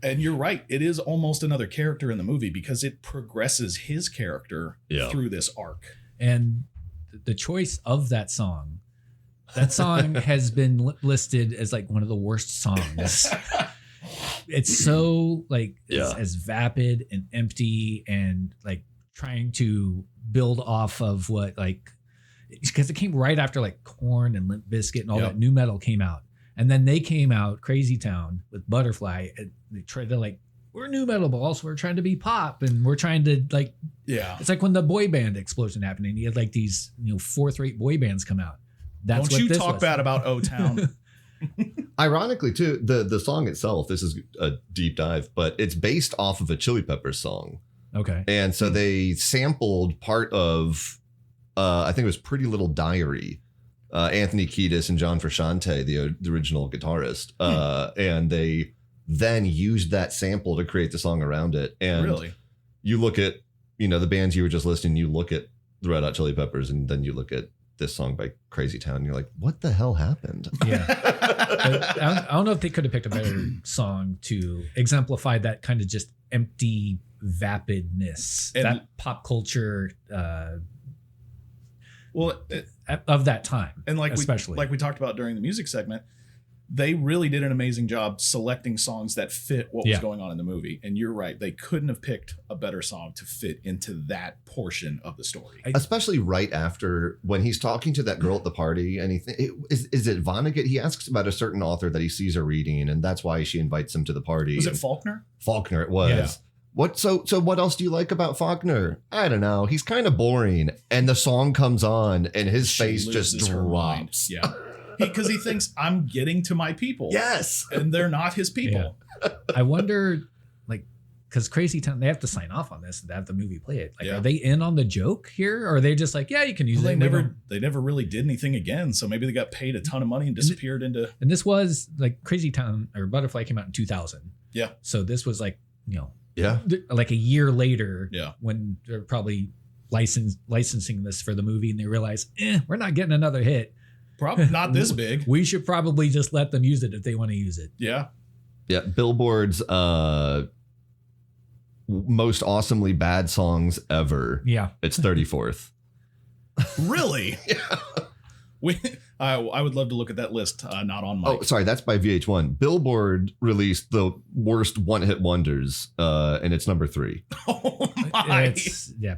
And you're right. It is almost another character in the movie because it progresses his character Yeah. through this arc. And the choice of that song has been listed as like one of the worst songs. It's so like Yeah. as vapid and empty and like trying to build off of what like, because it came right after like Korn and Limp Bizkit and all Yep. that new metal came out. And then they came out Crazy Town with Butterfly and they tried to like, we're new metal, but also we're trying to be pop and we're trying to like, Yeah. it's like when the boy band explosion happened and you had like these, fourth-rate boy bands come out. That's Don't what you this talk was. bad about O-Town. Ironically, too, the song itself, this is a deep dive, but it's based off of a Chili Peppers song. Okay. And so they sampled part of, I think it was Pretty Little Diary, Anthony Kiedis and John Frusciante, the original guitarist. And they then used that sample to create the song around it. And Really? you look at, the bands you were just listening, you look at the Red Hot Chili Peppers, and then you look at this song by Crazy Town, and you're like, what the hell happened? Yeah. But I don't know if they could have picked a better song to exemplify that kind of just empty vapidness, And- that pop culture Well, of that time. and especially. like we talked about during the music segment, they really did an amazing job selecting songs that fit what was Yeah. going on in the movie. And you're right, they couldn't have picked a better song to fit into that portion of the story. Especially right after when he's talking to that girl at the party, and is it Vonnegut? He asks about a certain author that he sees her reading, and that's why she invites him to the party. Was it Faulkner? Faulkner? It was. Yeah. So what else do you like about Faulkner? I don't know. He's kind of boring. And the song comes on, and his She face just loses her mind. drops. Yeah. Because he thinks, I'm getting to my people. Yes. And they're not his people. I wonder, like, because Crazy Town, they have to sign off on this to have the movie play it. Like, Yeah. are they in on the joke here? Or are they just like, yeah, you can use Well, it? they never really did anything again. So maybe they got paid a ton of money and disappeared into. And this was like Crazy Town or Butterfly came out in 2000. Yeah. So this was like, Yeah. like a year later. Yeah. When they're probably licensing this for the movie and they realize, we're not getting another hit. Probably not this big. We should probably just let them use it if they want to use it. Yeah. Yeah. Billboard's most awesomely bad songs ever. Yeah. It's 34th. Really? I would love to look at that list. Not on my. Oh, sorry. That's by VH1. Billboard released the worst one-hit wonders, and it's number 3. Oh my.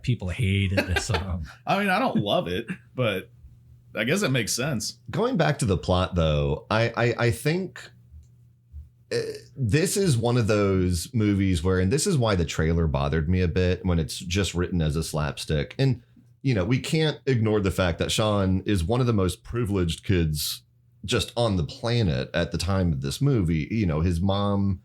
People hated this song. I mean, I don't love it, but I guess it makes sense. Going back to the plot, though, I think this is one of those movies where, and this is why the trailer bothered me a bit when it's just written as a slapstick. And, we can't ignore the fact that Sean is one of the most privileged kids just on the planet at the time of this movie. His mom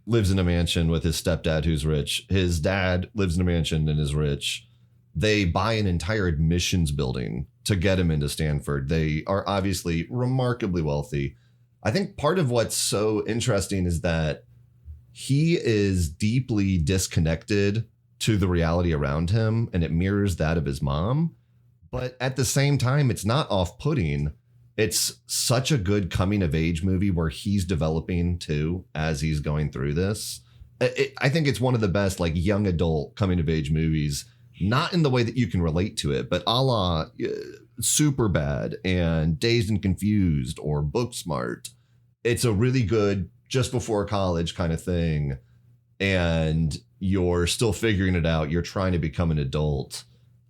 lives in a mansion with his stepdad who's rich. His dad lives in a mansion and is rich. They buy an entire admissions building to get him into Stanford. They are obviously remarkably wealthy. I think part of what's so interesting is that he is deeply disconnected to the reality around him, and it mirrors that of his mom. But at the same time, it's not off-putting. It's such a good coming of age movie where he's developing too as he's going through this. I think it's one of the best like young adult coming of age movies, not in the way that you can relate to it, but a la Superbad and Dazed and Confused or Booksmart. It's a really good just before college kind of thing. And you're still figuring it out. You're trying to become an adult.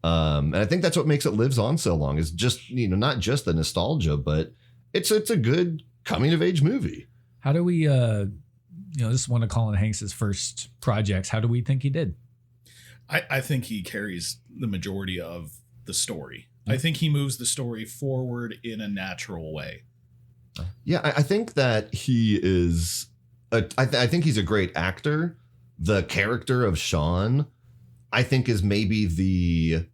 And I think that's what makes it lives on so long is just, not just the nostalgia, but it's a good coming of age movie. How do we, this is one of Colin Hanks' first projects. How do we think he did? I think he carries the majority of the story. I think he moves the story forward in a natural way. Yeah, I think that he is. I think he's a great actor. the character of Sean, I think, is maybe the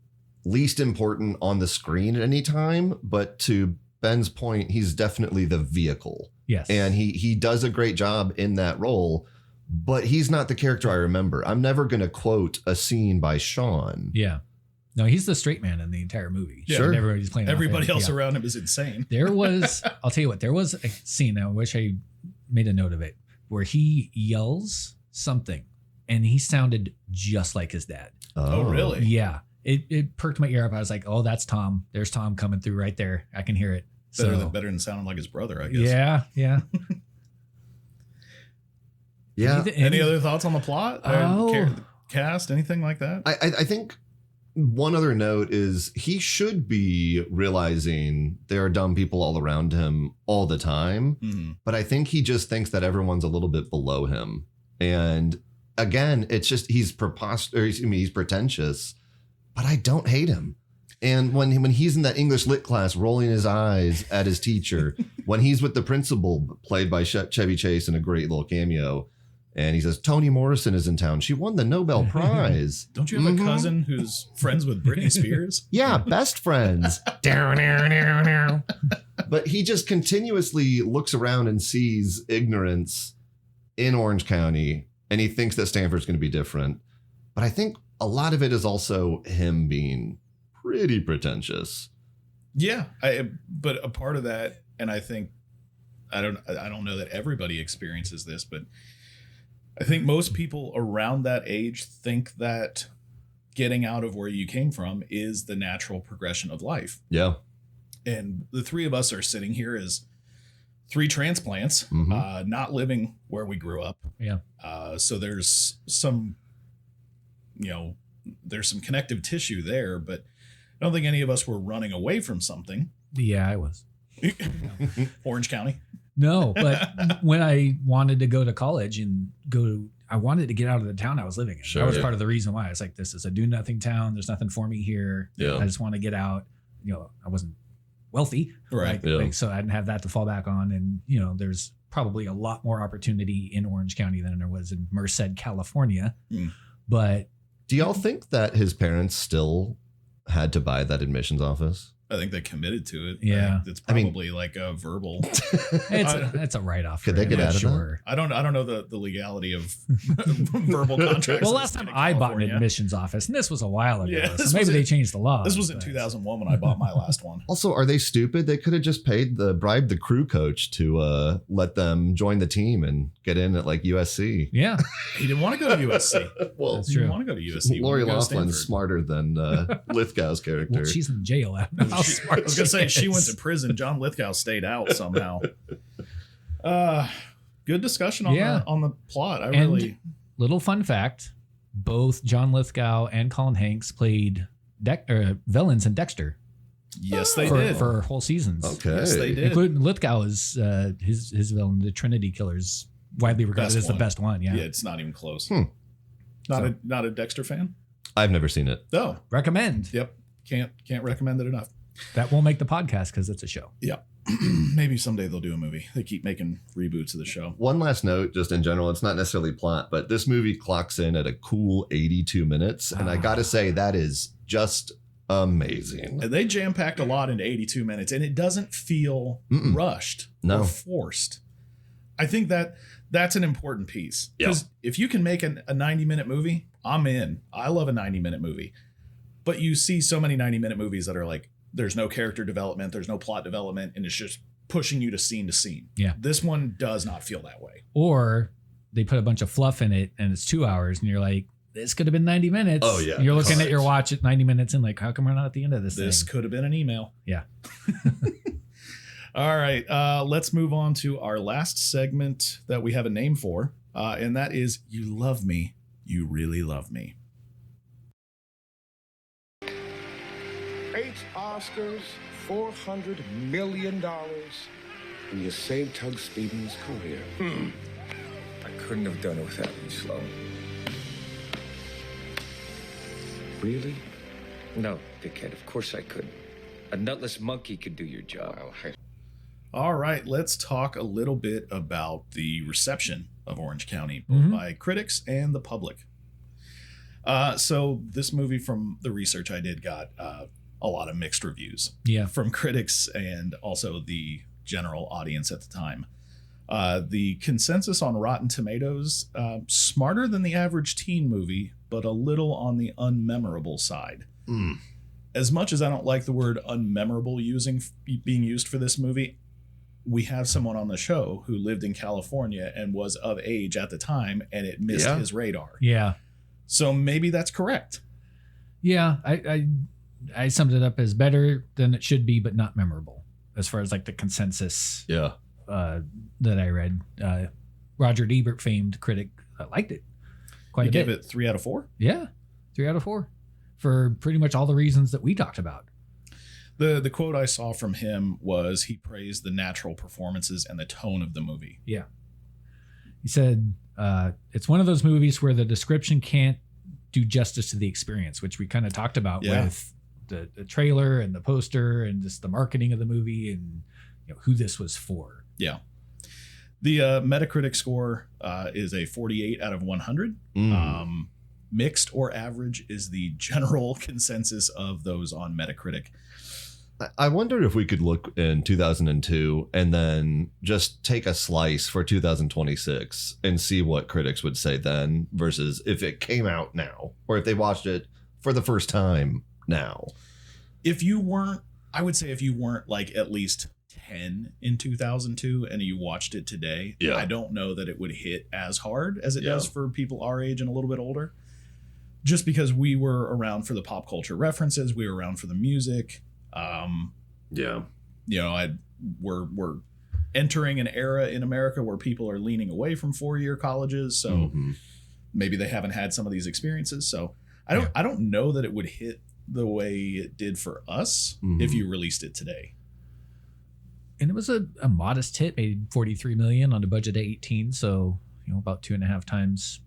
least important on the screen at any time. But to Ben's point, he's definitely the vehicle. Yes. And he does a great job in that role, but he's not the character I remember. I'm never going to quote a scene by Sean. Yeah. No, he's the straight man in the entire movie. Yeah. Sure. And everybody's playing off Everybody him. else Yeah. around him is insane. There was, I'll tell you what, there was a scene, I wish I made a note of it, where he yells something and he sounded just like his dad. Oh, really? Yeah. It perked my ear up. I was like, oh, that's Tom. There's Tom coming through right there. I can hear it. Better than sounding like his brother, I guess. Yeah. Yeah. Yeah. Any other thoughts on the plot? Oh. Cast, anything like that? I think one other note is he should be realizing there are dumb people all around him all the time. Mhm. But I think he just thinks that everyone's a little bit below him. And again, it's just he's preposterous. I mean, he's pretentious, but I don't hate him. And when he's in that English lit class rolling his eyes at his teacher, when he's with the principal, played by Chevy Chase in a great little cameo, and he says, Toni Morrison is in town. She won the Nobel Prize. Don't you have a cousin who's friends with Britney Spears? Yeah, best friends. But he just continuously looks around and sees ignorance in Orange County, and he thinks that Stanford's going to be different. But I think a lot of it is also him being pretty pretentious. Yeah, but a part of that, and I think I don't know that everybody experiences this, but I think most people around that age think that getting out of where you came from is the natural progression of life. Yeah. And the three of us are sitting here as three transplants, Mhm. not living where we grew up. Yeah. So there's some, there's some connective tissue there, but I don't think any of us were running away from something. Yeah, I was. Orange County. No, but when I wanted to go to college and I wanted to get out of the town I was living in. Sure, that was yeah. part of the reason why. It's like, this is a do nothing town. There's nothing for me here. Yeah. I just want to get out. I wasn't wealthy. Right. Yeah. So I didn't have that to fall back on. And, there's probably a lot more opportunity in Orange County than there was in Merced, California. Mm. But Do y'all think that his parents still had to buy that admissions office? I think they committed to it. Yeah. It's I mean- probably like a verbal. it's a write-off. Could for they get him, out of that? sure. I don't know the legality of verbal contracts. Well, in last the time state of I bought an California. admissions office, and this was a while ago. Yeah, so this maybe was they in- changed the law. This was in but- 2001 when I bought my last one. Also, are they stupid? They could have just bribed the crew coach to let them join the team and get in at like USC. Yeah, He didn't want to go to USC. Well, That's He true. didn't want to go to USC. He Lori wanted to go to Laughlin's Stanford. smarter than Lithgow's character. well, she's in jail. I don't know how smart I was gonna say she is. went to prison. John Lithgow stayed out somehow. Good discussion on Yeah. the plot. I And- really Little fun fact: both John Lithgow and Colin Hanks played villains in Dexter yes they for did. whole seasons. Okay. Yes, they did. Including Lithgow is his villain, the Trinity Killer, is widely regarded Best as the one. best one. Yeah, Yeah, it's not even close. Hmm. Not a Dexter fan. I've never seen it. No. recommend. Yep. Can't recommend it enough. That won't make the podcast because it's a show. Yeah. Maybe someday they'll do a movie. They keep making reboots of the show. One last note, just in general, it's not necessarily plot, but this movie clocks in at a cool 82 minutes. And I got to say, that is just amazing. And they jam packed a lot into 82 minutes, and it doesn't feel Mm-mm. rushed No. or forced. I think that's an important piece. Yeah. Because if you can make a 90-minute movie, I'm in. I love a 90-minute movie. But you see so many 90-minute movies that are like, there's no character development, there's no plot development, and it's just pushing you to scene. Yeah. This one does not feel that way. Or they put a bunch of fluff in it and it's 2 hours, and you're like, this could have been 90 minutes. Oh, yeah. You're looking at your Correct. watch at 90 minutes and like, how come we're not at the end of this This thing? could have been an email. Yeah. All right. Let's move on to our last segment that we have a name for. And that is You Love Me. You Really Love Me. 8 Oscars, $400 million, and you saved Tug Speedman's career. I couldn't have done it without you, Sloan. Really? No, dickhead, of course I could. A nutless monkey could do your job. Well, All right, let's talk a little bit about the reception of Orange County, both by critics and the public. So this movie, from the research I did, got a lot of mixed reviews. Yeah. From critics and also the general audience at the time. The consensus on Rotten Tomatoes, smarter than the average teen movie, but a little on the unmemorable side. As much as I don't like the word unmemorable being used for this movie, we have someone on the show who lived in California and was of age at the time, and it missed his radar. Yeah. So maybe that's correct. Yeah. I summed it up as better than it should be, but not memorable as far as like the consensus Yeah. that I read. Roger Ebert, famed critic, liked it quite You a bit. gave it 3 out of 4? Yeah. 3 out of 4 for pretty much all the reasons that we talked about. The quote I saw from him was he praised the natural performances and the tone of the movie. Yeah. He said, it's one of those movies where the description can't do justice to the experience, which we kind of talked about with the trailer and the poster and just the marketing of the movie and who this was for. Yeah. The Metacritic score is a 48 out of 100. Mixed or average is the general consensus of those on Metacritic. I wondered if we could look in 2002 and then just take a slice for 2026 and see what critics would say then versus if it came out now or if they watched it for the first time now. I would say if you weren't like at least 10 in 2002 and you watched it today, I don't know that it would hit as hard as it does for people our age and a little bit older. Just because we were around for the pop culture references, we were around for the music. We're entering an era in America where people are leaning away from 4-year colleges, so maybe they haven't had some of these experiences. So I don't know that it would hit the way it did for us if you released it today. And it was a modest hit, made $43 million on a budget of 18, so about 2.5 times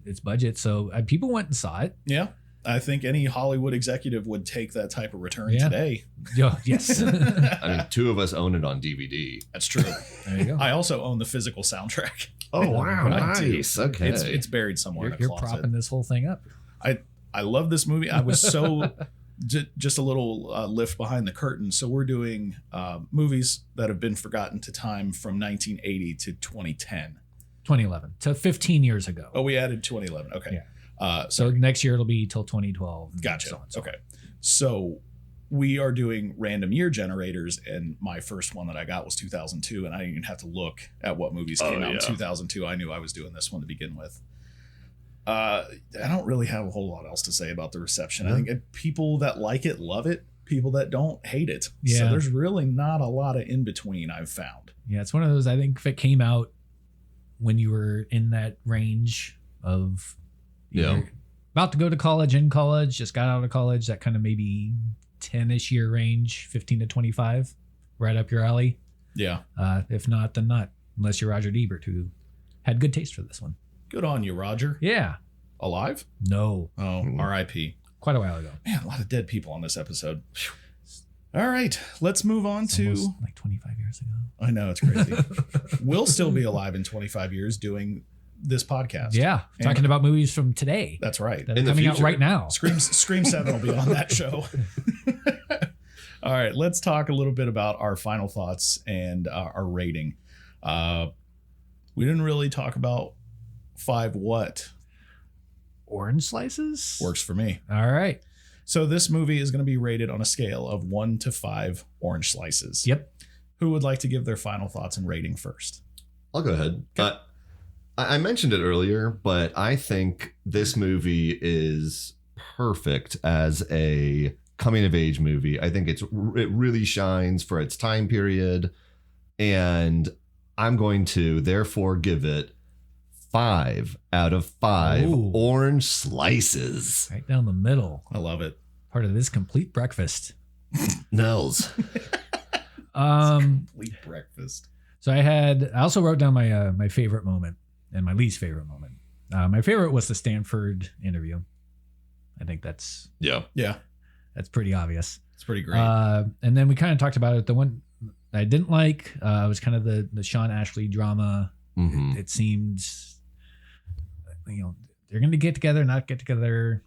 its budget. So people went and saw it. Yeah. I think any Hollywood executive would take that type of return today. Yes. I mean, 2 of us own it on DVD. That's true. There you go. I also own the physical soundtrack. Oh, wow. Nice. Okay. It's buried somewhere in a You're closet. propping this whole thing up. I love this movie. I was so just a little lift behind the curtain. So we're doing movies that have been forgotten to time from 1980 to 2010. 2011 to 15 years ago. Oh, we added 2011. Okay. Yeah. So next year it'll be till 2012. Gotcha. So on, so okay. So we are doing random year generators, and my first one that I got was 2002, and I didn't even have to look at what movies came out in 2002. I knew I was doing this one to begin with. I don't really have a whole lot else to say about the reception. I think people that like it love it. People that don't hate it. Yeah. So there's really not a lot of in between I've found. Yeah, it's one of those. I think if it came out when you were in that range of about to go to college, in college, just got out of college, that kind of maybe 10-ish year range, 15 to 25, right up your alley. Yeah. If not, then not, unless you're Roger Ebert, who had good taste for this one. Good on you, Roger. Yeah. Alive? No. Oh, R.I.P. Quite a while ago. Man, a lot of dead people on this episode. All right, let's move on It's to almost like 25 years ago. I know, it's crazy. We'll still be alive in 25 years doing this podcast. Yeah, And- talking about movies from today That's right. that In are the coming out future. right now. Scream 7 will be on that show. All right, let's talk a little bit about our final thoughts and our rating. We didn't really talk about 5 what Orange slices? works for me. All right. So this movie is going to be rated on a scale of 1 to 5 orange slices. Yep. Who would like to give their final thoughts and rating first? I'll go ahead. I mentioned it earlier, but I think this movie is perfect as a coming of age movie. I think it really shines for its time period, and I'm going to therefore give it 5 out of 5 Ooh. orange slices. Right down the middle. I love it. Part of this complete breakfast. Nels. Complete breakfast. So I also wrote down my favorite moment and my least favorite moment. My favorite was the Stanford interview. I think that's Yeah. Yeah. pretty obvious. It's pretty great. And then we kind of talked about it. The one I didn't like was kind of the Sean Ashley drama. Mhm. It seemed, they're going to get together, not get together.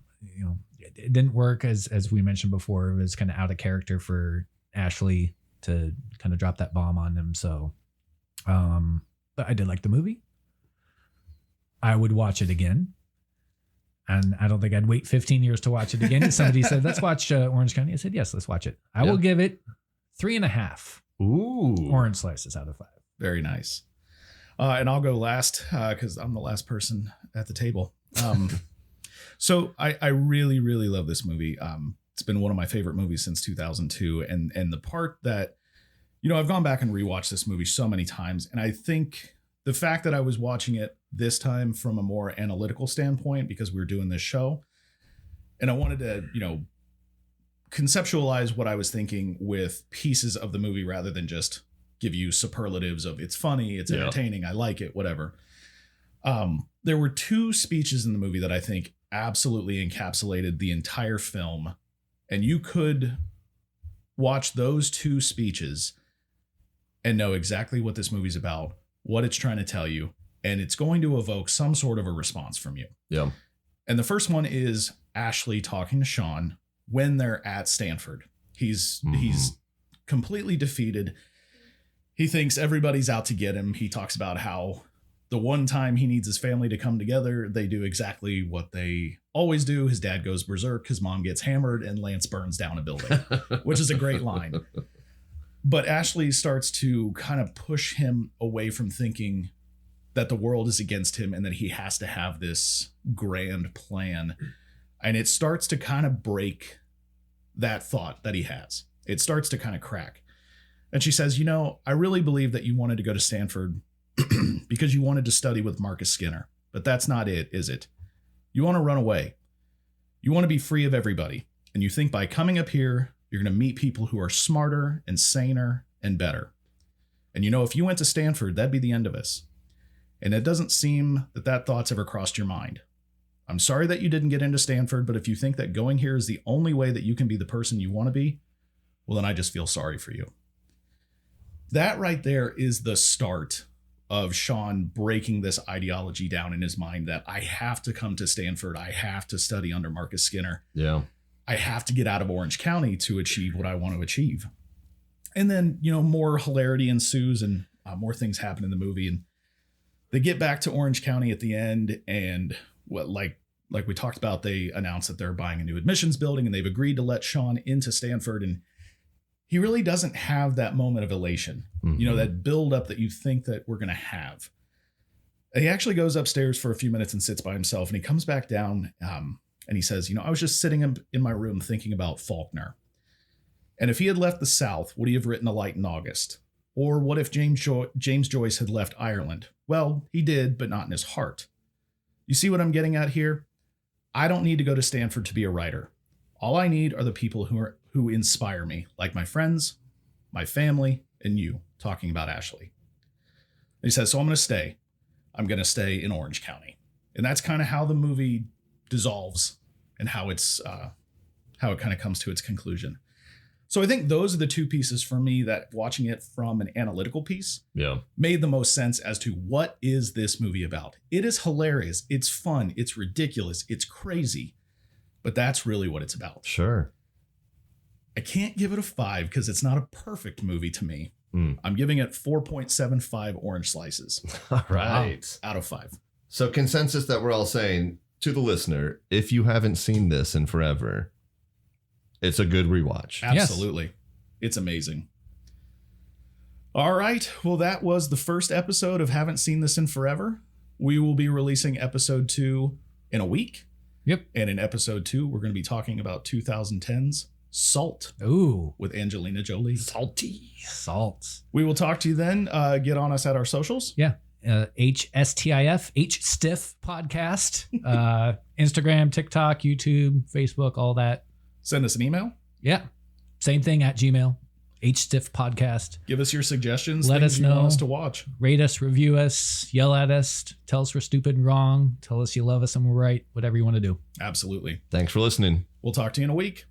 It didn't work as we mentioned before. It was kind of out of character for Ashley to kind of drop that bomb on him. So, but I did like the movie. I would watch it again. And I don't think I'd wait 15 years to watch it again. Somebody said, let's watch Orange County. I said, yes, let's watch it. I will give it 3.5 Ooh. orange slices out of 5. Very nice. And I'll go last because I'm the last person at the table. So I really, really love this movie. It's been one of my favorite movies since 2002. And the part that, I've gone back and rewatched this movie so many times. And I think the fact that I was watching it this time from a more analytical standpoint, because we were doing this show, and I wanted to, conceptualize what I was thinking with pieces of the movie rather than just give you superlatives of it's funny, it's entertaining, I like it, whatever. There were 2 speeches in the movie that I think absolutely encapsulated the entire film. And you could watch those 2 speeches and know exactly what this movie's about, what it's trying to tell you, and it's going to evoke some sort of a response from you. Yeah. And the first one is Ashley talking to Sean when they're at Stanford. He's completely defeated. He thinks everybody's out to get him. He talks about how the one time he needs his family to come together, they do exactly what they always do. His dad goes berserk, his mom gets hammered, and Lance burns down a building, which is a great line. But Ashley starts to kind of push him away from thinking that the world is against him and that he has to have this grand plan. And it starts to kind of break that thought that he has. It starts to kind of crack. And she says, I really believe that you wanted to go to Stanford because you wanted to study with Marcus Skinner. But that's not it, is it? You want to run away. You want to be free of everybody. And you think by coming up here, you're going to meet people who are smarter and saner and better. And if you went to Stanford, that'd be the end of us. And it doesn't seem that thought's ever crossed your mind. I'm sorry that you didn't get into Stanford, but if you think that going here is the only way that you can be the person you want to be, well, then I just feel sorry for you. That right there is the start of Sean breaking this ideology down in his mind that I have to come to Stanford. I have to study under Marcus Skinner. Yeah. I have to get out of Orange County to achieve what I want to achieve. And then, more hilarity ensues and more things happen in the movie. And they get back to Orange County at the end. And like we talked about, they announced that they're buying a new admissions building and they've agreed to let Sean into Stanford. And he really doesn't have that moment of elation, that build up that you think that we're going to have. And he actually goes upstairs for a few minutes and sits by himself. And he comes back down and he says, I was just sitting in my room thinking about Faulkner. And if he had left the South, would he have written A Light in August? Or what if James Joyce had left Ireland? Well, he did, but not in his heart. You see what I'm getting at here? I don't need to go to Stanford to be a writer. All I need are the people who inspire me, like my friends, my family, and you, talking about Ashley. And he says, so I'm going to stay. I'm going to stay in Orange County. And that's kind of how the movie dissolves and how it kind of comes to its conclusion. So I think those are the 2 pieces for me that watching it from an analytical piece made the most sense as to what is this movie about. It is hilarious. It's fun. It's ridiculous. It's crazy. But that's really what it's about. Sure. I can't give it a 5 because it's not a perfect movie to me. I'm giving it 4.75 orange slices. All right. Out of 5. So consensus that we're all saying to the listener, if you haven't seen this in forever, it's a good rewatch. Absolutely. Yes. It's amazing. All right. Well, that was the first episode of Haven't Seen This in Forever. We will be releasing episode 2 in a week. Yep. And in episode 2, we're going to be talking about 2010's Salt. Ooh. With Angelina Jolie. Salt. We will talk to you then. Get on us at our socials. Yeah. HSTIF, HStiff podcast. Instagram, TikTok, YouTube, Facebook, all that. Send us an email. Yeah. Same thing at Gmail. HStiff podcast. Give us your suggestions. Let us know. You want us to watch. Rate us, review us, yell at us, tell us we're stupid and wrong. Tell us you love us and we're right. Whatever you want to do. Absolutely. Thanks for listening. We'll talk to you in a week.